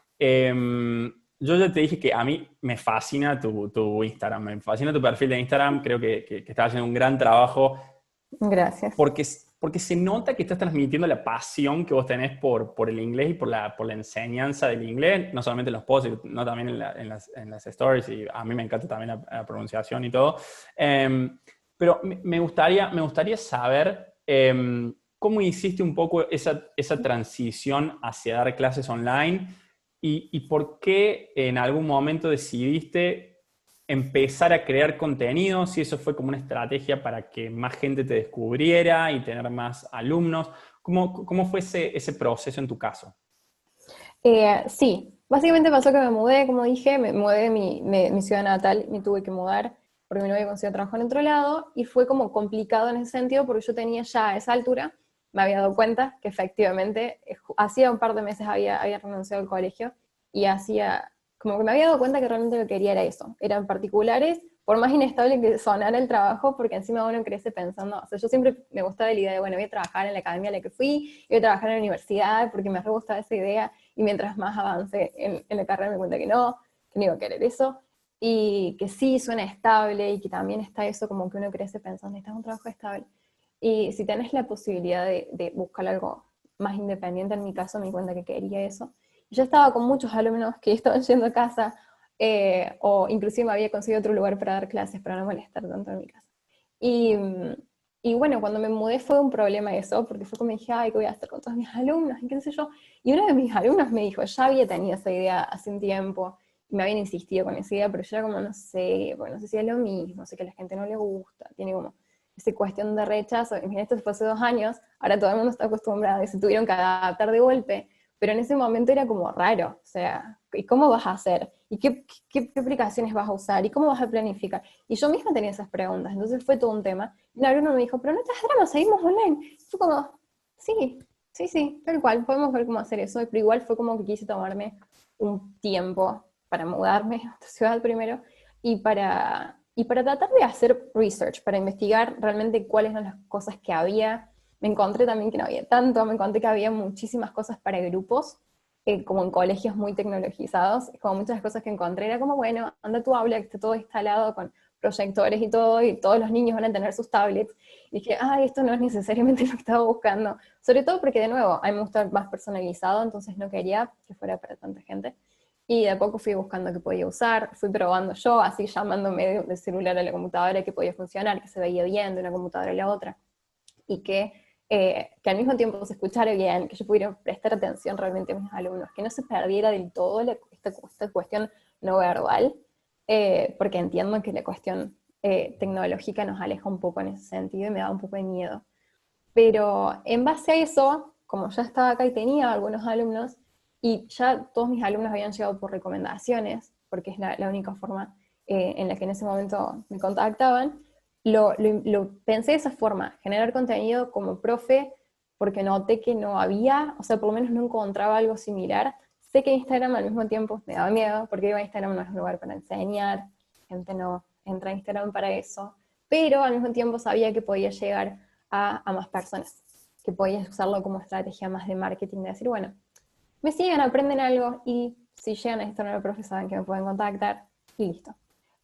Yo ya te dije que a mí me fascina tu Instagram, me fascina tu perfil de Instagram, creo que estás haciendo un gran trabajo Gracias. porque se nota que estás transmitiendo la pasión que vos tenés por el inglés y por la enseñanza del inglés, no solamente en los posts, sino también en las stories, y a mí me encanta también la pronunciación y todo. Pero me gustaría saber cómo hiciste un poco esa transición hacia dar clases online y por qué en algún momento decidiste empezar a crear contenido, si eso fue como una estrategia para que más gente te descubriera y tener más alumnos. ¿Cómo fue ese proceso en tu caso? Sí, básicamente pasó que me mudé, como dije, me mudé de mi ciudad natal, me tuve que mudar porque mi novia consiguió trabajo en otro lado y fue como complicado en ese sentido porque yo tenía ya a esa altura, me había dado cuenta que efectivamente hacía un par de meses había renunciado al colegio y hacía, como que me había dado cuenta que realmente lo que quería era eso, eran particulares, por más inestable que sonara el trabajo, porque encima uno crece pensando, o sea, yo siempre me gustaba la idea de, bueno, voy a trabajar en la academia a la que fui, voy a trabajar en la universidad, porque me re gustaba esa idea, y mientras más avance en la carrera me cuenta que no iba a querer eso, y que sí suena estable, y que también está eso como que uno crece pensando, necesitas un trabajo estable. Y si tenés la posibilidad de buscar algo más independiente, en mi caso me di cuenta que quería eso. Yo estaba con muchos alumnos que estaban yendo a casa, o inclusive me había conseguido otro lugar para dar clases, para no molestar tanto en mi casa. Y, y bueno, cuando me mudé fue un problema eso, porque fue como dije, ay, ¿qué voy a hacer con todos mis alumnos? Y qué sé yo. Y uno de mis alumnos me dijo, ya había tenido esa idea hace un tiempo, y me habían insistido con esa idea, pero yo era como, no sé, porque no sé si es lo mismo, sé que a la gente no le gusta, tiene como esa cuestión de rechazo. Y mira, esto fue hace 2 años, ahora todo el mundo está acostumbrado y se tuvieron que adaptar de golpe, pero en ese momento era como raro, o sea, ¿y cómo vas a hacer? ¿Y qué aplicaciones vas a usar? ¿Y cómo vas a planificar? Y yo misma tenía esas preguntas, entonces fue todo un tema. Y un alumno me dijo, pero no te das drama, seguimos online. Y fue como, sí, sí, sí, tal cual, podemos ver cómo hacer eso, pero igual fue como que quise tomarme un tiempo para mudarme a otra ciudad primero y para tratar de hacer research, para investigar realmente cuáles eran las cosas que había. Me encontré también que no había tanto, me encontré que había muchísimas cosas para grupos, como en colegios muy tecnologizados, como muchas cosas que encontré, era como, bueno, anda tu aula, que está todo instalado con proyectores y todos los niños van a tener sus tablets. Y dije, ah, esto no es necesariamente lo que estaba buscando, sobre todo porque, de nuevo, a mí me gusta más personalizado, entonces no quería que fuera para tanta gente. Y de a poco fui buscando qué podía usar, fui probando yo, así llamándome de celular a la computadora, que podía funcionar, que se veía bien de una computadora a la otra, y que al mismo tiempo se escuchara bien, que yo pudiera prestar atención realmente a mis alumnos, que no se perdiera del todo esta cuestión no verbal, porque entiendo que la cuestión tecnológica nos aleja un poco en ese sentido y me da un poco de miedo. Pero en base a eso, como ya estaba acá y tenía algunos alumnos, y ya todos mis alumnos habían llegado por recomendaciones, porque es la única forma en la que en ese momento me contactaban, lo pensé de esa forma, generar contenido como profe, porque noté que no había, o sea, por lo menos no encontraba algo similar. Sé que Instagram al mismo tiempo me daba miedo, porque iba a Instagram no es un lugar para enseñar, gente no entra a Instagram para eso, pero al mismo tiempo sabía que podía llegar a más personas, que podías usarlo como estrategia más de marketing, de decir, bueno, me siguen, aprenden algo y si llegan a esto nuevo profe saben que me pueden contactar y listo.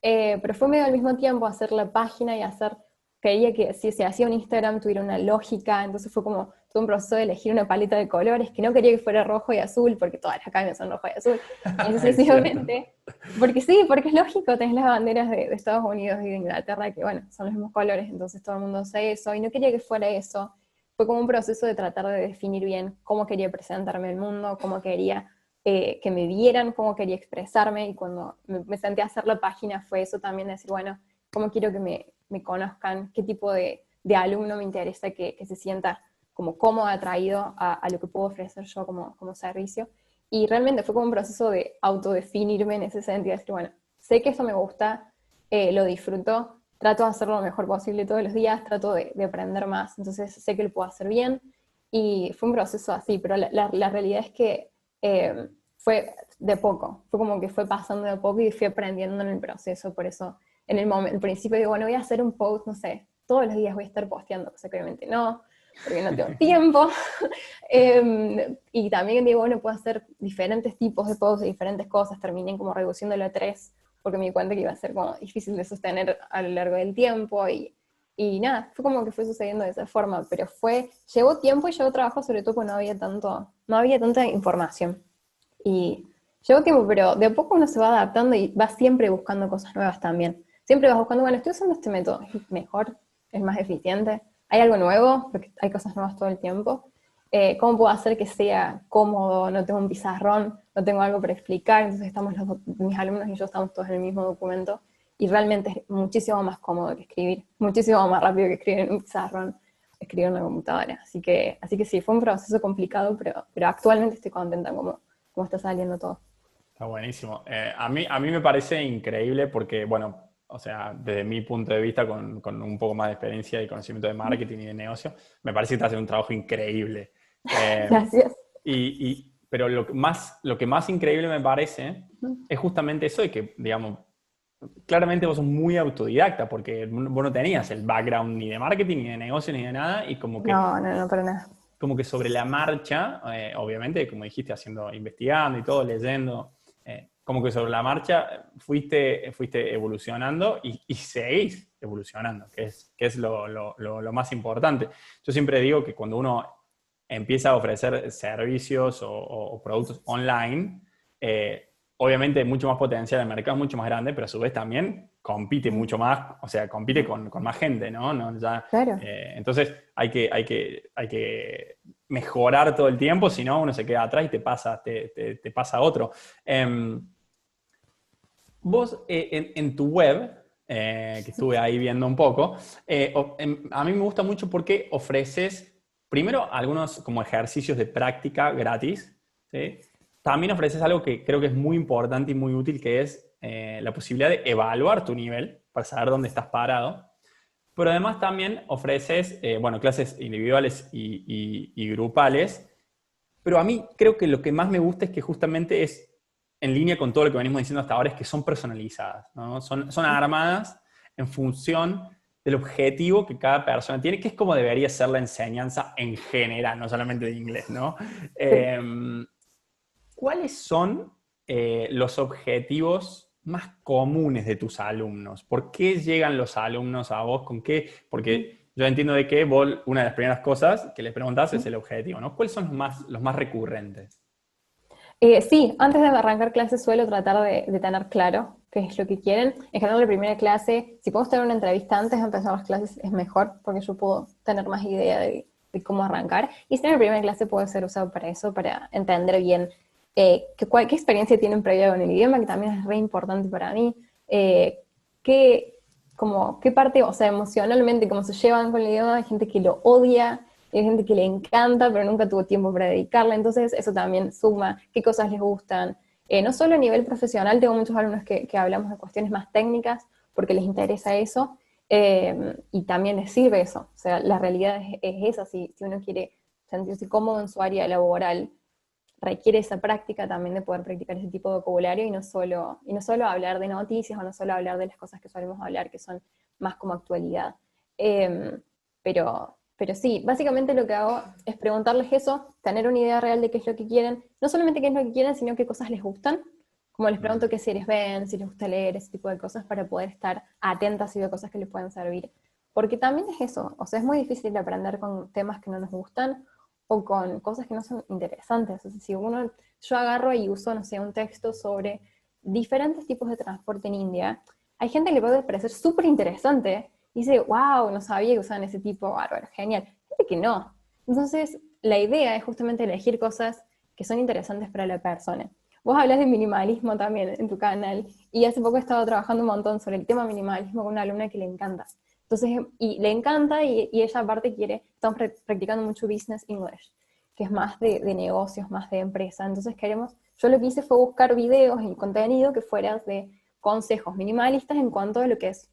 Pero fue medio al mismo tiempo hacer la página y hacer quería que si se hacía un Instagram tuviera una lógica, entonces fue como todo un proceso de elegir una paleta de colores, que no quería que fuera rojo y azul, porque todas las cambios son rojo y azul, y así Es cierto. sucesivamente. Porque sí, porque es lógico, tenés las banderas de Estados Unidos y de Inglaterra, que bueno, son los mismos colores, entonces todo el mundo hace eso, y no quería que fuera eso. Fue como un proceso de tratar de definir bien cómo quería presentarme al mundo, cómo quería que me vieran, cómo quería expresarme, y cuando me senté a hacer la página fue eso también, decir, bueno, cómo quiero que me conozcan, qué tipo de alumno me interesa que se sienta como cómodo, atraído a lo que puedo ofrecer yo como servicio. Y realmente fue como un proceso de autodefinirme en ese sentido, de decir, bueno, sé que esto me gusta, lo disfruto, trato de hacerlo lo mejor posible todos los días, trato de aprender más, entonces sé que lo puedo hacer bien. Y fue un proceso así, pero la realidad es que fue de poco, fue como que fue pasando de poco y fui aprendiendo en el proceso, por eso en el principio digo, bueno, voy a hacer un post, no sé, todos los días voy a estar posteando, cosa que obviamente no, porque no tengo tiempo. Y también digo, bueno, puedo hacer diferentes tipos de posts de diferentes cosas, terminé como reduciéndolo a 3, porque me di cuenta que iba a ser como difícil de sostener a lo largo del tiempo, y nada, fue como que fue sucediendo de esa forma, pero llevó tiempo y llevó trabajo, sobre todo porque no había tanta información. Y llevó tiempo, pero de a poco uno se va adaptando y va siempre buscando cosas nuevas también. Siempre vas buscando, bueno, estoy usando este método, es mejor, es más eficiente, hay algo nuevo, porque hay cosas nuevas todo el tiempo. ¿Cómo puedo hacer que sea cómodo? No tengo un pizarrón, no tengo algo para explicar, entonces mis alumnos y yo estamos todos en el mismo documento, y realmente es muchísimo más cómodo que escribir, muchísimo más rápido que escribir en un pizarrón, escribir en una computadora. Así que sí, fue un proceso complicado, pero actualmente estoy contenta como está saliendo todo. Está buenísimo. A mí me parece increíble porque, bueno, o sea, desde mi punto de vista, con un poco más de experiencia y conocimiento de marketing y de negocio, me parece que estás haciendo un trabajo increíble. Eh, Gracias. pero lo que más increíble me parece es justamente eso de que, digamos, claramente vos sos muy autodidacta porque vos no tenías el background ni de marketing, ni de negocio, ni de nada, y No, no, no, para nada. como que sobre la marcha, obviamente, como dijiste, investigando y todo, leyendo, como que sobre la marcha fuiste evolucionando y seguís evolucionando, que es lo más importante. Yo siempre digo que cuando uno empieza a ofrecer servicios o productos online, obviamente hay mucho más potencial, el mercado es mucho más grande, pero a su vez también compite mucho más, o sea, compite con más gente, ¿no? Claro. Entonces hay que mejorar todo el tiempo, si no uno se queda atrás y te pasa otro. Vos en tu web, que estuve ahí viendo un poco, a mí me gusta mucho porque ofreces primero algunos como ejercicios de práctica gratis, ¿sí? También ofreces algo que creo que es muy importante y muy útil, que es la posibilidad de evaluar tu nivel para saber dónde estás parado. Pero además también ofreces, bueno, clases individuales y grupales. Pero a mí creo que lo que más me gusta es que justamente es en línea con todo lo que venimos diciendo hasta ahora, es que son personalizadas, ¿no? Son armadas en función del objetivo que cada persona tiene, que es como debería ser la enseñanza en general, no solamente de inglés, ¿no? Sí. Eh, ¿Cuáles son los objetivos más comunes de tus alumnos? ¿Por qué llegan los alumnos a vos? ¿Con qué? Porque yo entiendo de que vos, una de las primeras cosas que les preguntás es el objetivo, ¿no? ¿Cuáles son los más recurrentes? Sí, antes de arrancar clases suelo tratar de tener claro qué es lo que quieren. En general, la primera clase, si podemos tener una entrevista antes de empezar las clases, es mejor, porque yo puedo tener más idea de cómo arrancar. Y si en la primera clase puede ser usado para eso, para entender bien qué experiencia tienen previa con el idioma, que también es re importante para mí. eh, qué, qué parte, o sea, emocionalmente, cómo se llevan con el idioma. Hay gente que lo odia, hay gente que le encanta, pero nunca tuvo tiempo para dedicarle, entonces eso también suma, qué cosas les gustan. No solo a nivel profesional, tengo muchos alumnos que hablamos de cuestiones más técnicas, porque les interesa eso, y también les sirve eso. O sea, la realidad es esa, si uno quiere sentirse cómodo en su área laboral, requiere esa práctica también de poder practicar ese tipo de vocabulario, y no solo hablar de noticias o no solo hablar de las cosas que solemos hablar, que son más como actualidad. Eh, pero sí, básicamente lo que hago es preguntarles eso, tener una idea real de qué es lo que quieren, no solamente qué es lo que quieren, sino qué cosas les gustan. Como les pregunto qué series ven, si les gusta leer, ese tipo de cosas, para poder estar atentas y ver cosas que les pueden servir. porque también es eso, o sea, es muy difícil aprender con temas que no nos gustan o con cosas que no son interesantes. O sea, si yo agarro y uso, no sé, un texto sobre diferentes tipos de transporte en India, hay gente que le puede parecer súper interesante y dice, wow, no sabía que usaban ese tipo, bárbaro, genial. Gente que no. Entonces, la idea es justamente elegir cosas que son interesantes para la persona. Vos hablas de minimalismo también en tu canal, y hace poco he estado trabajando un montón sobre el tema minimalismo con una alumna que le encanta. Entonces, y le encanta, y ella aparte estamos practicando mucho business English, que es más de negocios, más de empresa. Entonces yo lo que hice fue buscar videos y contenido que fuera de consejos minimalistas en cuanto a lo que es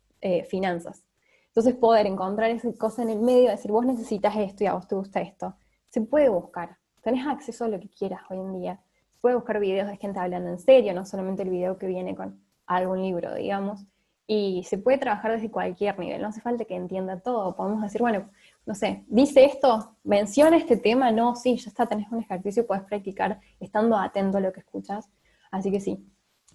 finanzas. Entonces poder encontrar esa cosa en el medio, decir, vos necesitas esto y a vos te gusta esto, se puede buscar. Tenés acceso a lo que quieras hoy en día. Se puede buscar videos de gente hablando en serio, no solamente el video que viene con algún libro, digamos. Y se puede trabajar desde cualquier nivel, no hace falta que entienda todo. Podemos decir, bueno, no sé, dice esto, menciona este tema, no, sí, ya está, tenés un ejercicio, puedes practicar estando atento a lo que escuchas. Así que sí.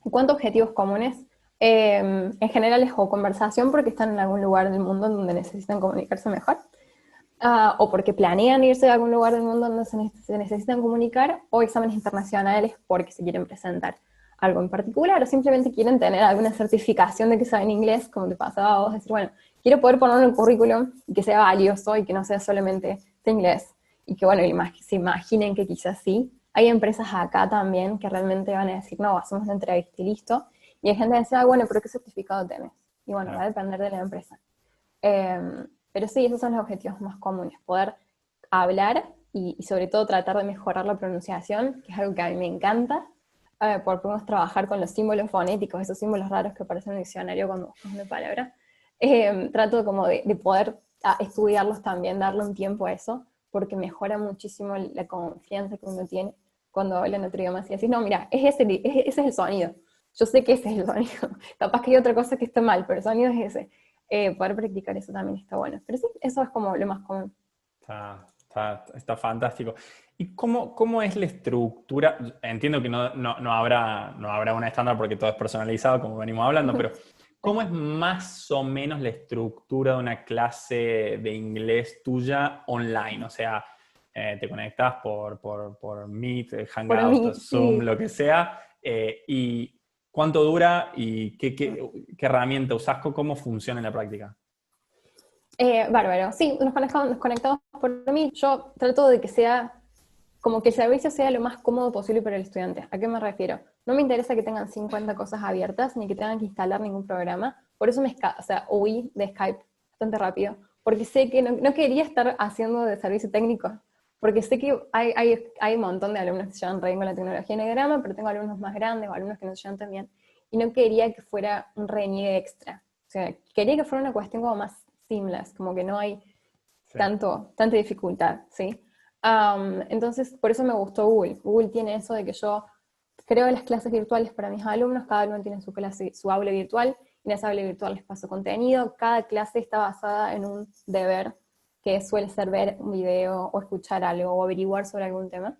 En cuanto a objetivos comunes, en general es o conversación porque están en algún lugar del mundo donde necesitan comunicarse mejor, o porque planean irse a algún lugar del mundo donde se necesitan comunicar, o exámenes internacionales porque se quieren presentar algo en particular, o simplemente quieren tener alguna certificación de que saben inglés, como te pasaba a vos, decir, bueno, quiero poder ponerlo en el currículum y que sea valioso y que no sea solamente de inglés, y que bueno, se imaginen que quizás sí. Hay empresas acá también que realmente van a decir, no, hacemos una entrevista y listo, y hay gente que dice, bueno, pero ¿qué certificado tenés? Y bueno, va a depender de la empresa. Pero sí, esos son los objetivos más comunes, poder hablar y sobre todo tratar de mejorar la pronunciación, que es algo que a mí me encanta, por podemos trabajar con los símbolos fonéticos, esos símbolos raros que aparecen en el diccionario cuando buscas una palabra. Trato como de poder estudiarlos también, darle un tiempo a eso, porque mejora muchísimo la confianza que uno tiene cuando habla en otro idioma. Si decís, no, mira, ese es el sonido. Yo sé que ese es el sonido. Capaz que hay otra cosa que esté mal, pero el sonido es ese. Poder practicar eso también está bueno. Pero sí, eso es como lo más común. Está fantástico. ¿Y cómo es la estructura? Entiendo que no habrá una estándar porque todo es personalizado, como venimos hablando, pero ¿cómo es más o menos la estructura de una clase de inglés tuya online? O sea, te conectas por Meet, Por Hangout, mí, Zoom, sí. lo que sea, y cuánto dura y qué herramienta usas, cómo funciona en la práctica. Bárbaro, sí, nos conectamos por mí. Yo trato de que sea, como que el servicio sea lo más cómodo posible para el estudiante. ¿A qué me refiero? No me interesa que tengan 50 cosas abiertas, ni que tengan que instalar ningún programa. Por eso huí de Skype bastante rápido, porque sé que no quería estar haciendo de servicio técnico, porque sé que hay un montón de alumnos que se llevan re bien con la tecnología en Enneagrama, pero tengo alumnos más grandes o alumnos que no se llevan tan bien, y no quería que fuera un reniegue extra. O sea, quería que fuera una cuestión como más seamless, como que no hay Sí. tanta dificultad, ¿sí? Entonces, por eso me gustó Google. Google tiene eso de que yo creo las clases virtuales para mis alumnos, cada alumno tiene su aula virtual, y en esa aula virtual les paso contenido, cada clase está basada en un deber, que suele ser ver un video o escuchar algo o averiguar sobre algún tema.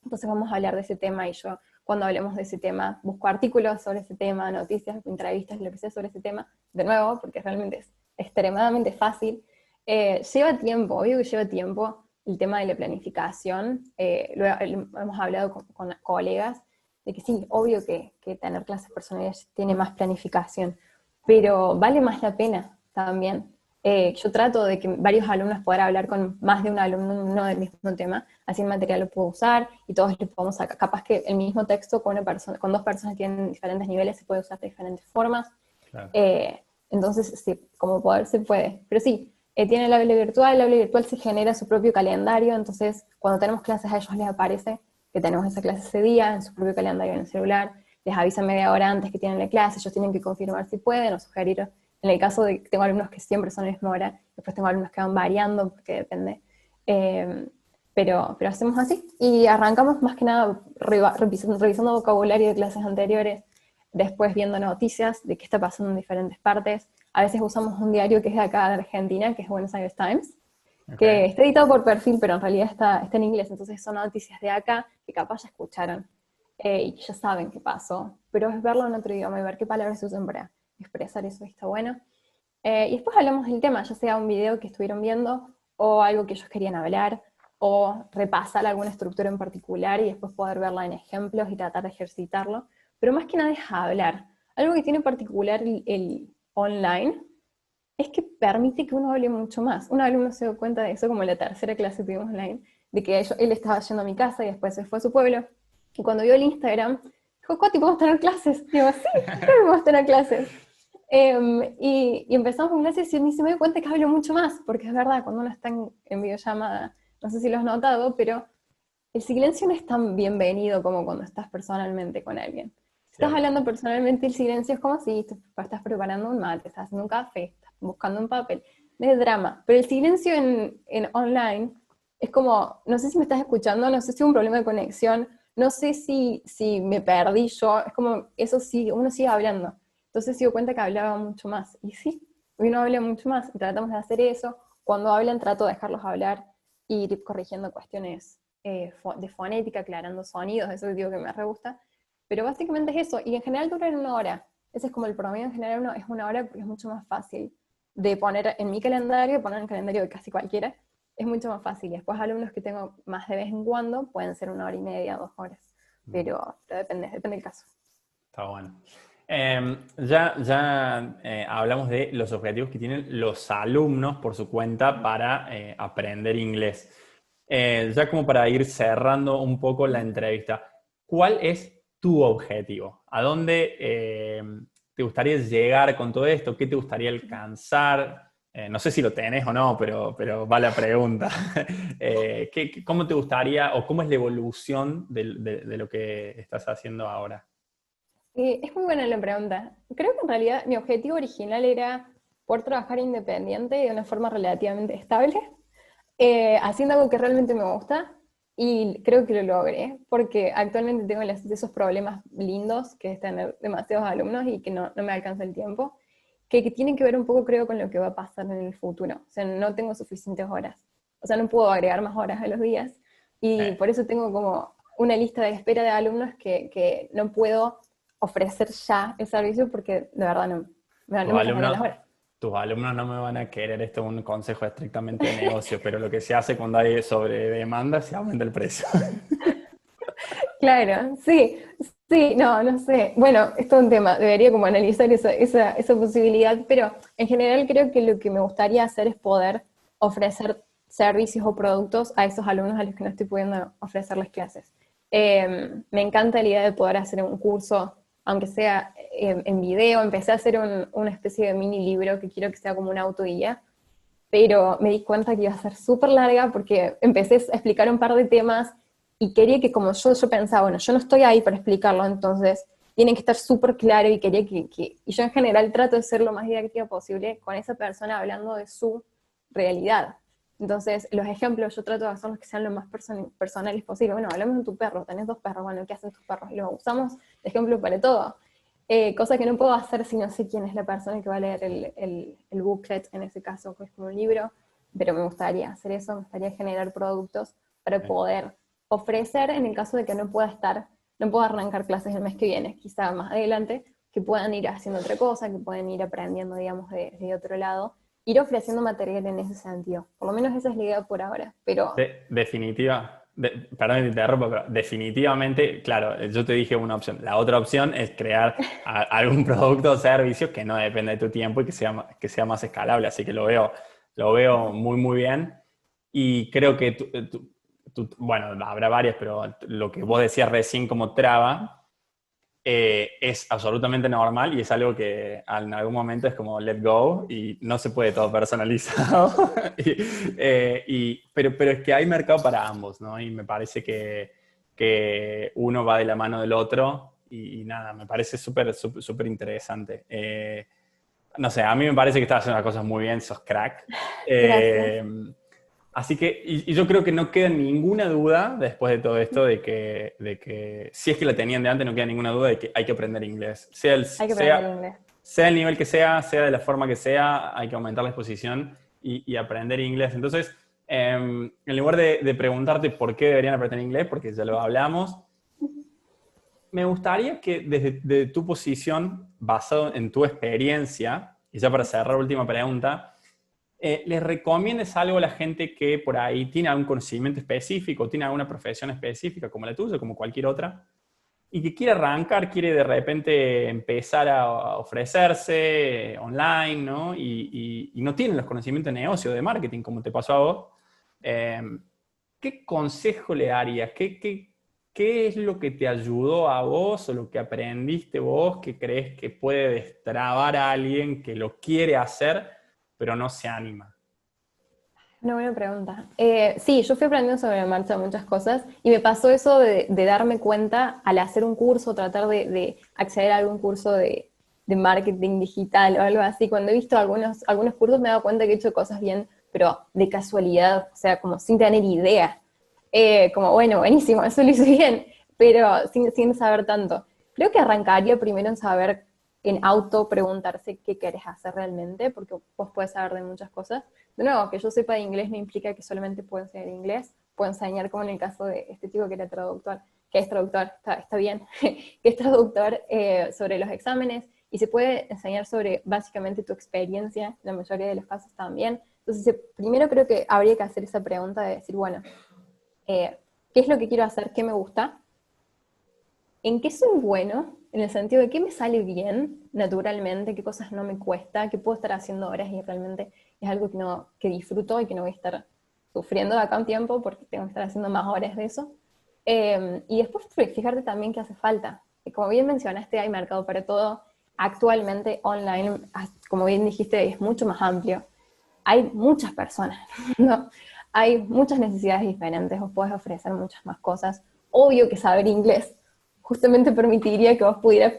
Entonces vamos a hablar de ese tema y yo, cuando hablemos de ese tema, busco artículos sobre ese tema, noticias, entrevistas, lo que sea sobre ese tema, de nuevo, porque realmente es extremadamente fácil. Lleva tiempo, obvio que lleva tiempo el tema de la planificación. Hemos hablado con colegas de que sí, obvio que tener clases personales tiene más planificación, pero vale más la pena también. Yo trato de que varios alumnos puedan hablar con más de un alumno del mismo tema, así el material lo puedo usar y todos le podemos sacar. Capaz que el mismo texto con dos personas que tienen diferentes niveles se puede usar de diferentes formas. Claro. Entonces, sí, como poder se puede. Pero sí, tiene el aula virtual se genera su propio calendario, entonces cuando tenemos clases a ellos les aparece que tenemos esa clase ese día en su propio calendario en el celular, les avisa media hora antes que tienen la clase, ellos tienen que confirmar si pueden o sugerir. En el caso de que tengo alumnos que siempre son a la misma hora, después tengo alumnos que van variando porque depende. Pero hacemos así y arrancamos más que nada revisando vocabulario de clases anteriores, después viendo noticias de qué está pasando en diferentes partes. A veces usamos un diario que es de acá de Argentina, que es Buenos Aires Times, que Okay. está editado por Perfil, pero en realidad está en inglés, entonces son noticias de acá que capaz ya escucharon y ya saben qué pasó, pero es verlo en otro idioma y ver qué palabras se usan para expresar eso está bueno. Y después hablamos del tema, ya sea un video que estuvieron viendo o algo que ellos querían hablar, o repasar alguna estructura en particular y después poder verla en ejemplos y tratar de ejercitarlo. Pero más que nada es hablar. Algo que tiene en particular el online es que permite que uno hable mucho más. Un alumno se dio cuenta de eso, como en la tercera clase que tuvimos online, de que él estaba yendo a mi casa y después se fue a su pueblo. Y cuando vio el Instagram, dijo, Coti, ¿podemos tener clases? Digo, sí, claro que podemos tener clases. Y empezamos con clases y se me dio cuenta que hablo mucho más, porque es verdad, cuando uno está en videollamada, no sé si lo has notado, pero el silencio no es tan bienvenido como cuando estás personalmente con alguien. Si estás Cierto. hablando personalmente, el silencio es como si estás preparando un mate, estás haciendo un café, estás buscando un papel, no es drama. Pero el silencio en online es como, no sé si me estás escuchando, no sé si hay un problema de conexión, no sé si me perdí yo, es como, eso sí, uno sigue hablando. Entonces se dio cuenta que hablaba mucho más. Y sí, uno habla mucho más y tratamos de hacer eso. Cuando hablan trato de dejarlos hablar y ir corrigiendo cuestiones de fonética, aclarando sonidos, eso digo que me re gusta. Pero básicamente es eso, y en general duran 1 hora. Ese es como el promedio en general, es 1 hora porque es mucho más fácil de poner en mi calendario, poner en el calendario de casi cualquiera, es mucho más fácil. Y después alumnos que tengo más de vez en cuando pueden ser 1 hora y media, 2 horas, pero depende del caso. Está bueno. Ya hablamos de los objetivos que tienen los alumnos por su cuenta para aprender inglés. Ya como para ir cerrando un poco la entrevista, ¿cuál es tu objetivo? ¿A dónde te gustaría llegar con todo esto? ¿Qué te gustaría alcanzar? No sé si lo tenés o no, pero va la pregunta. ¿Cómo te gustaría o cómo es la evolución de lo que estás haciendo ahora? Es muy buena la pregunta. Creo que en realidad mi objetivo original era poder trabajar independiente de una forma relativamente estable, haciendo algo que realmente me gusta, y creo que lo logré, porque actualmente tengo de esos problemas lindos, que es tener demasiados alumnos y que no me alcanza el tiempo, que tienen que ver un poco, creo, con lo que va a pasar en el futuro. O sea, no tengo suficientes horas. O sea, no puedo agregar más horas a los días, y Eh, por eso tengo como una lista de espera de alumnos que no puedo ofrecer ya el servicio porque de verdad tus no me alcanzarían las alumnos, horas. tus alumnos no me van a querer, esto es un consejo estrictamente de negocio, pero lo que se hace cuando hay sobre demanda se aumenta el precio. Claro, sí, sí, no sé. Bueno, es todo un tema, debería como analizar esa posibilidad, pero en general creo que lo que me gustaría hacer es poder ofrecer servicios o productos a esos alumnos a los que no estoy pudiendo ofrecerles clases. Me encanta la idea de poder hacer un curso, aunque sea en video. Empecé a hacer una especie de mini libro que quiero que sea como una autoguía, pero me di cuenta que iba a ser súper larga porque empecé a explicar un par de temas y quería que, como yo pensaba, bueno, yo no estoy ahí para explicarlo, entonces tiene que estar súper claro, y quería y yo en general trato de ser lo más didáctica posible con esa persona hablando de su realidad. Entonces, los ejemplos yo trato de hacerlos que sean lo más personales posible. Bueno, hablamos de tu perro, tenés 2 perros, bueno, ¿qué hacen tus perros? Y lo usamos de ejemplo para todo. Cosa que no puedo hacer si no sé quién es la persona que va a leer el booklet, en ese caso, que es como un libro, pero me gustaría hacer eso, me gustaría generar productos para poder ofrecer en el caso de que no pueda arrancar clases el mes que viene, quizá más adelante, que puedan ir haciendo otra cosa, que puedan ir aprendiendo, digamos, de otro lado, ir ofreciendo material en ese sentido. Por lo menos esa es la idea por ahora, pero Perdón que te interrumpa, pero definitivamente, claro, yo te dije una opción. La otra opción es crear algún producto o servicio que no dependa de tu tiempo y que sea más escalable. Así que lo veo muy, muy bien. Y creo que, bueno, habrá varias, pero lo que vos decías recién como traba, es absolutamente normal y es algo que en algún momento es como let go y no se puede todo personalizado. Pero es que hay mercado para ambos, ¿no? Y me parece que uno va de la mano del otro y nada, me parece súper, súper, súper interesante. No sé, a mí me parece que estás haciendo las cosas muy bien, sos crack. gracias. Eh, Así que, y yo creo que no queda ninguna duda después de todo esto de que si es que la tenían de antes, no queda ninguna duda de que hay que aprender inglés. Hay que aprender inglés. Sea el nivel que sea de la forma que sea, hay que aumentar la exposición y aprender inglés. Entonces, en lugar de preguntarte por qué deberían aprender inglés, porque ya lo hablamos, me gustaría que desde tu posición, basado en tu experiencia, Y ya para cerrar, última pregunta, ¿les recomiendas algo a la gente que por ahí tiene algún conocimiento específico, tiene alguna profesión específica como la tuya, como cualquier otra, y que quiere arrancar, quiere de repente empezar a ofrecerse online, ¿no? Y no tiene los conocimientos de negocio, de marketing, como te pasó a vos? Eh, ¿Qué consejo le darías? ¿Qué es lo que te ayudó a vos o lo que aprendiste vos que crees que puede destrabar a alguien que lo quiere hacer, pero no se anima? Una buena pregunta. Sí, yo fui aprendiendo sobre la marcha muchas cosas y me pasó eso de darme cuenta al hacer un curso, tratar de acceder a algún curso de marketing digital o algo así. Cuando he visto algunos cursos me he dado cuenta que he hecho cosas bien, pero de casualidad, o sea, como sin tener idea. Como, bueno, buenísimo, eso lo hice bien, pero sin saber tanto. Creo que arrancaría primero en saber, en auto preguntarse qué querés hacer realmente, porque vos puedes saber de muchas cosas. De nuevo, que yo sepa de inglés no implica que solamente puedo enseñar inglés, puedo enseñar como en el caso de este chico que era traductor, que es traductor, está bien, que es traductor sobre los exámenes, y se puede enseñar sobre básicamente tu experiencia, en la mayoría de los casos también. Entonces, primero creo que habría que hacer esa pregunta de decir, bueno, ¿qué es lo que quiero hacer? ¿Qué me gusta? ¿En qué soy bueno? En el sentido de qué me sale bien naturalmente, qué cosas no me cuesta, qué puedo estar haciendo horas y realmente es algo que disfruto y que no voy a estar sufriendo de acá un tiempo porque tengo que estar haciendo más horas de eso. Y después fijarte también qué hace falta. Como bien mencionaste, hay mercado para todo. Actualmente online, como bien dijiste, es mucho más amplio. Hay muchas personas, ¿no? Hay muchas necesidades diferentes, vos podés ofrecer muchas más cosas. Obvio que saber inglés justamente permitiría que vos pudieras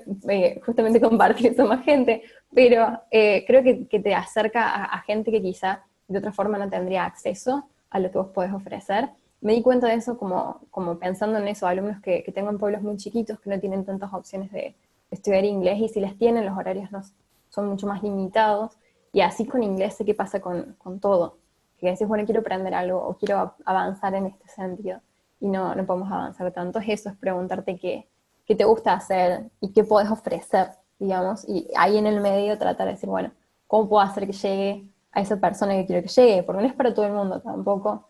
justamente compartir eso a más gente, pero creo que te acerca a gente que quizá de otra forma no tendría acceso a lo que vos podés ofrecer. Me di cuenta de eso como pensando en eso, alumnos que tengo en pueblos muy chiquitos que no tienen tantas opciones de estudiar inglés y si les tienen los horarios no, son mucho más limitados y así con inglés sé qué pasa con todo, que decís, bueno, quiero aprender algo o quiero avanzar en este sentido y no podemos avanzar tanto, es eso, es preguntarte qué te gusta hacer y qué puedes ofrecer, digamos, y ahí en el medio tratar de decir, bueno, ¿cómo puedo hacer que llegue a esa persona que quiero que llegue? Porque no es para todo el mundo tampoco.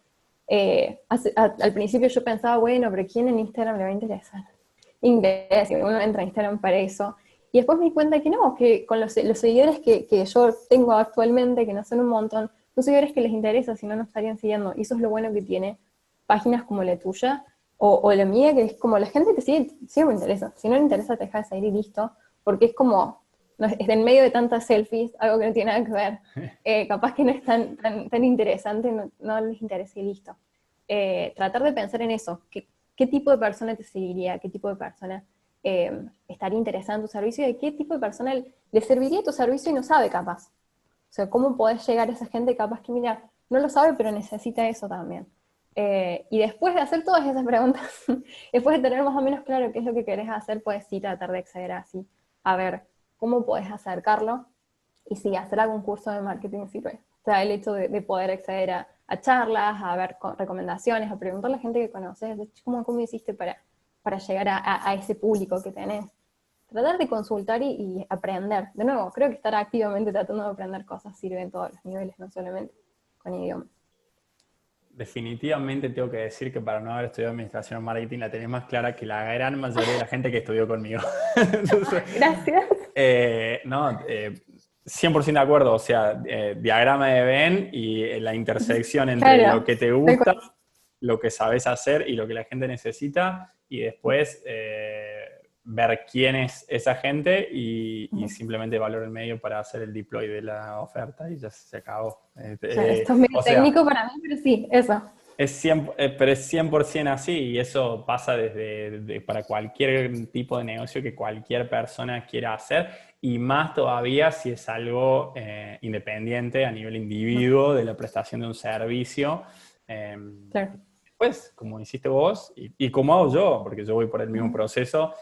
Al principio yo pensaba, bueno, pero ¿quién en Instagram le va a interesar inglés? Y uno entra en Instagram para eso. Y después me di cuenta que no, que con los seguidores que yo tengo actualmente, que no son un montón, son seguidores que les interesa, si no, no estarían siguiendo. Y eso es lo bueno que tiene páginas como la tuya, o la mía, que es como la gente que sigue me interesa. Si no le interesa, te deja de seguir y listo. Porque es como, no, es en medio de tantas selfies, algo que no tiene nada que ver. Capaz que no es tan interesante, no les interesa y listo. Tratar de pensar en eso. ¿Qué tipo de persona te seguiría? ¿Qué tipo de persona estaría interesada en tu servicio? ¿Y qué tipo de persona le serviría tu servicio y no sabe capaz? O sea, ¿cómo podés llegar a esa gente capaz que, mira, no lo sabe, pero necesita eso también? Y después de hacer todas esas preguntas, después de tener más o menos claro qué es lo que querés hacer, puedes sí tratar de acceder así, a ver cómo podés acercarlo y sí, hacer algún curso de marketing sirve. O sea, el hecho de poder acceder a charlas, a ver recomendaciones, a preguntarle a la gente que conoces, ¿cómo hiciste para llegar a ese público que tenés? Tratar de consultar y aprender. De nuevo, creo que estar activamente tratando de aprender cosas sirve en todos los niveles, no solamente con idiomas. Definitivamente tengo que decir que para no haber estudiado administración o marketing la tenés más clara que la gran mayoría de la gente que estudió conmigo. Entonces, Gracias. no, 100% de acuerdo. O sea, diagrama de Venn y la intersección entre Claro, lo que te gusta, lo que sabes hacer y lo que la gente necesita, y después ver quién es esa gente y simplemente valor el medio para hacer el deploy de la oferta y ya se acabó. esto es medio O sea, técnico para mí, pero sí, eso. pero es 100% así y eso pasa para cualquier tipo de negocio que cualquier persona quiera hacer y más todavía si es algo independiente a nivel individuo de la prestación de un servicio. Eh, Claro. pues, como hiciste vos y como hago yo, porque yo voy por el mismo proceso,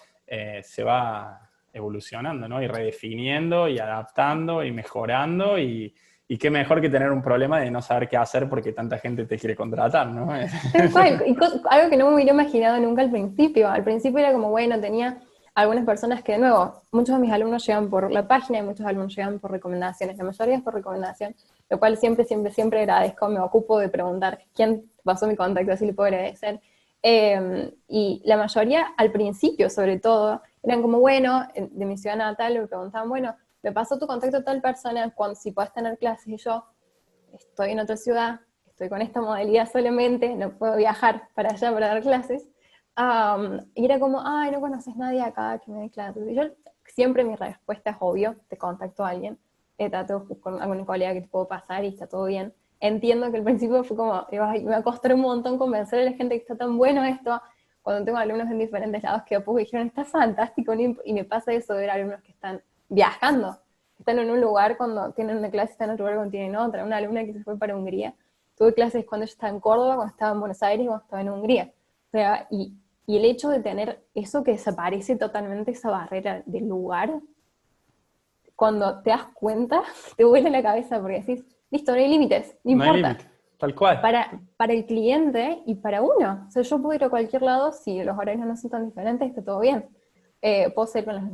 se va evolucionando, ¿no? Y redefiniendo y adaptando y mejorando y qué mejor que tener un problema de no saber qué hacer porque tanta gente te quiere contratar, ¿no? Tal cual, y algo que no me hubiera imaginado nunca al principio. Al principio era como, bueno, tenía algunas personas que, de nuevo, muchos de mis alumnos llegan por la página y muchos alumnos llegan por recomendaciones, la mayoría es por recomendación, lo cual siempre, siempre, siempre agradezco, me ocupo de preguntar quién pasó mi contacto, así le puedo agradecer. Y la mayoría, al principio sobre todo, eran como, bueno, de mi ciudad natal, me preguntaban, bueno, me pasó tu contacto a tal persona, si puedes tener clases, y yo estoy en otra ciudad, estoy con esta modalidad solamente, no puedo viajar para allá para dar clases. Y era como, ay, no conoces nadie acá que me dé clases. Y yo siempre mi respuesta es obvio, te contacto a alguien, trato de buscar algún colega que te puedo pasar y está todo bien. Entiendo que al principio fue como, ay, me va a costar un montón convencer a la gente que está tan bueno esto. Cuando tengo alumnos en diferentes lados que a poco dijeron, está fantástico, y me pasa eso de ver alumnos que están viajando, están en un lugar cuando tienen una clase, están en otro lugar cuando tienen otra. Una alumna que se fue para Hungría, tuve clases cuando ella estaba en Córdoba, cuando estaba en Buenos Aires y cuando estaba en Hungría. O sea, y el hecho de tener eso que desaparece totalmente, esa barrera del lugar, cuando te das cuenta, te vuela la cabeza porque decís, listo, no hay límites, no No hay importa. límite, tal cual. Para el cliente y para uno. O sea, yo puedo ir a cualquier lado, si los horarios no son tan diferentes, está todo bien. Puedo seguir con las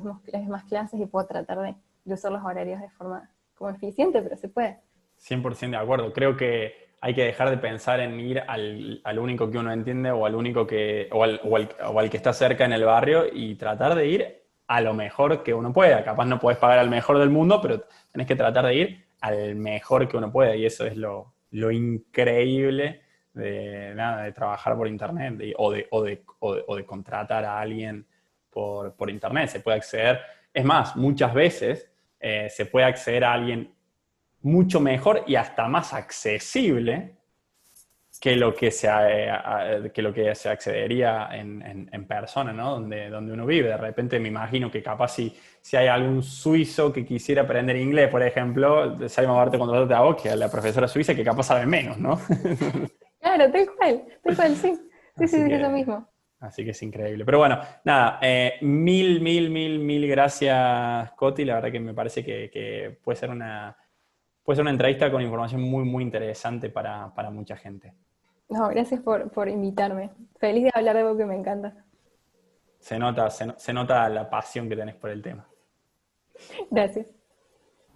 mismas clases y puedo tratar de usar los horarios de forma como eficiente, pero se puede. 100% de acuerdo. Creo que hay que dejar de pensar en ir al único que uno entiende o al único o al que está cerca en el barrio y tratar de ir a lo mejor que uno pueda. Capaz no podés pagar al mejor del mundo, pero tenés que tratar de ir al mejor que uno pueda y eso es lo increíble de trabajar por internet o de contratar a alguien por internet. Se puede acceder, es más, muchas veces se puede acceder a alguien mucho mejor y hasta más accesible que lo que se accedería en persona, ¿no? Donde uno vive. De repente me imagino que capaz si hay algún suizo que quisiera aprender inglés, por ejemplo, sale más barato contratarte a vos que a la profesora suiza que capaz sabe menos, ¿no? Claro, tal cual, sí. Sí, sí, es lo mismo. Así que es increíble. Pero bueno, nada, mil gracias, Coti. La verdad que me parece que puede ser una entrevista con información muy, muy interesante para mucha gente. No, gracias por invitarme. Feliz de hablar de algo que me encanta. Se nota la pasión que tenés por el tema. Gracias.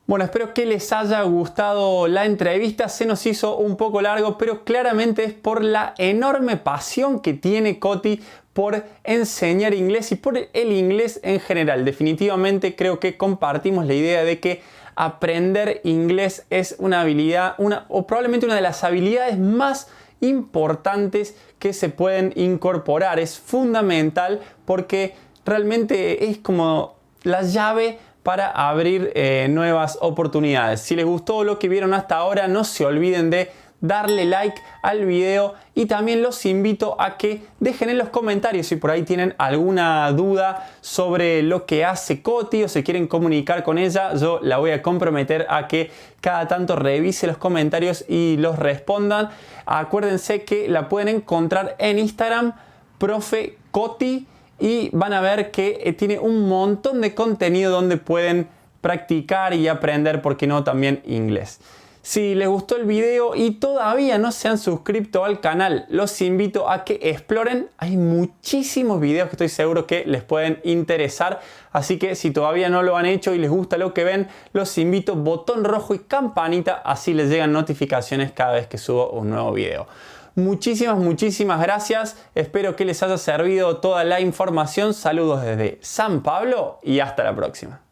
Bueno, espero que les haya gustado la entrevista. Se nos hizo un poco largo, pero claramente es por la enorme pasión que tiene Coti por enseñar inglés y por el inglés en general. Definitivamente creo que compartimos la idea de que aprender inglés es una habilidad, o probablemente una de las habilidades más importantes que se pueden incorporar. Es fundamental porque realmente es como la llave para abrir nuevas oportunidades. Si les gustó lo que vieron hasta ahora, no se olviden de darle like al video y también los invito a que dejen en los comentarios si por ahí tienen alguna duda sobre lo que hace Coti o se quieren comunicar con ella. Yo la voy a comprometer a que cada tanto revise los comentarios y los respondan. Acuérdense que la pueden encontrar en Instagram, Profe Coti, y van a ver que tiene un montón de contenido donde pueden practicar y aprender, ¿por qué no?, también inglés. Si les gustó el video y todavía no se han suscrito al canal, los invito a que exploren. Hay muchísimos videos que estoy seguro que les pueden interesar. Así que si todavía no lo han hecho y les gusta lo que ven, los invito, botón rojo y campanita, así les llegan notificaciones cada vez que subo un nuevo video. Muchísimas gracias. Espero que les haya servido toda la información. Saludos desde San Pablo y hasta la próxima.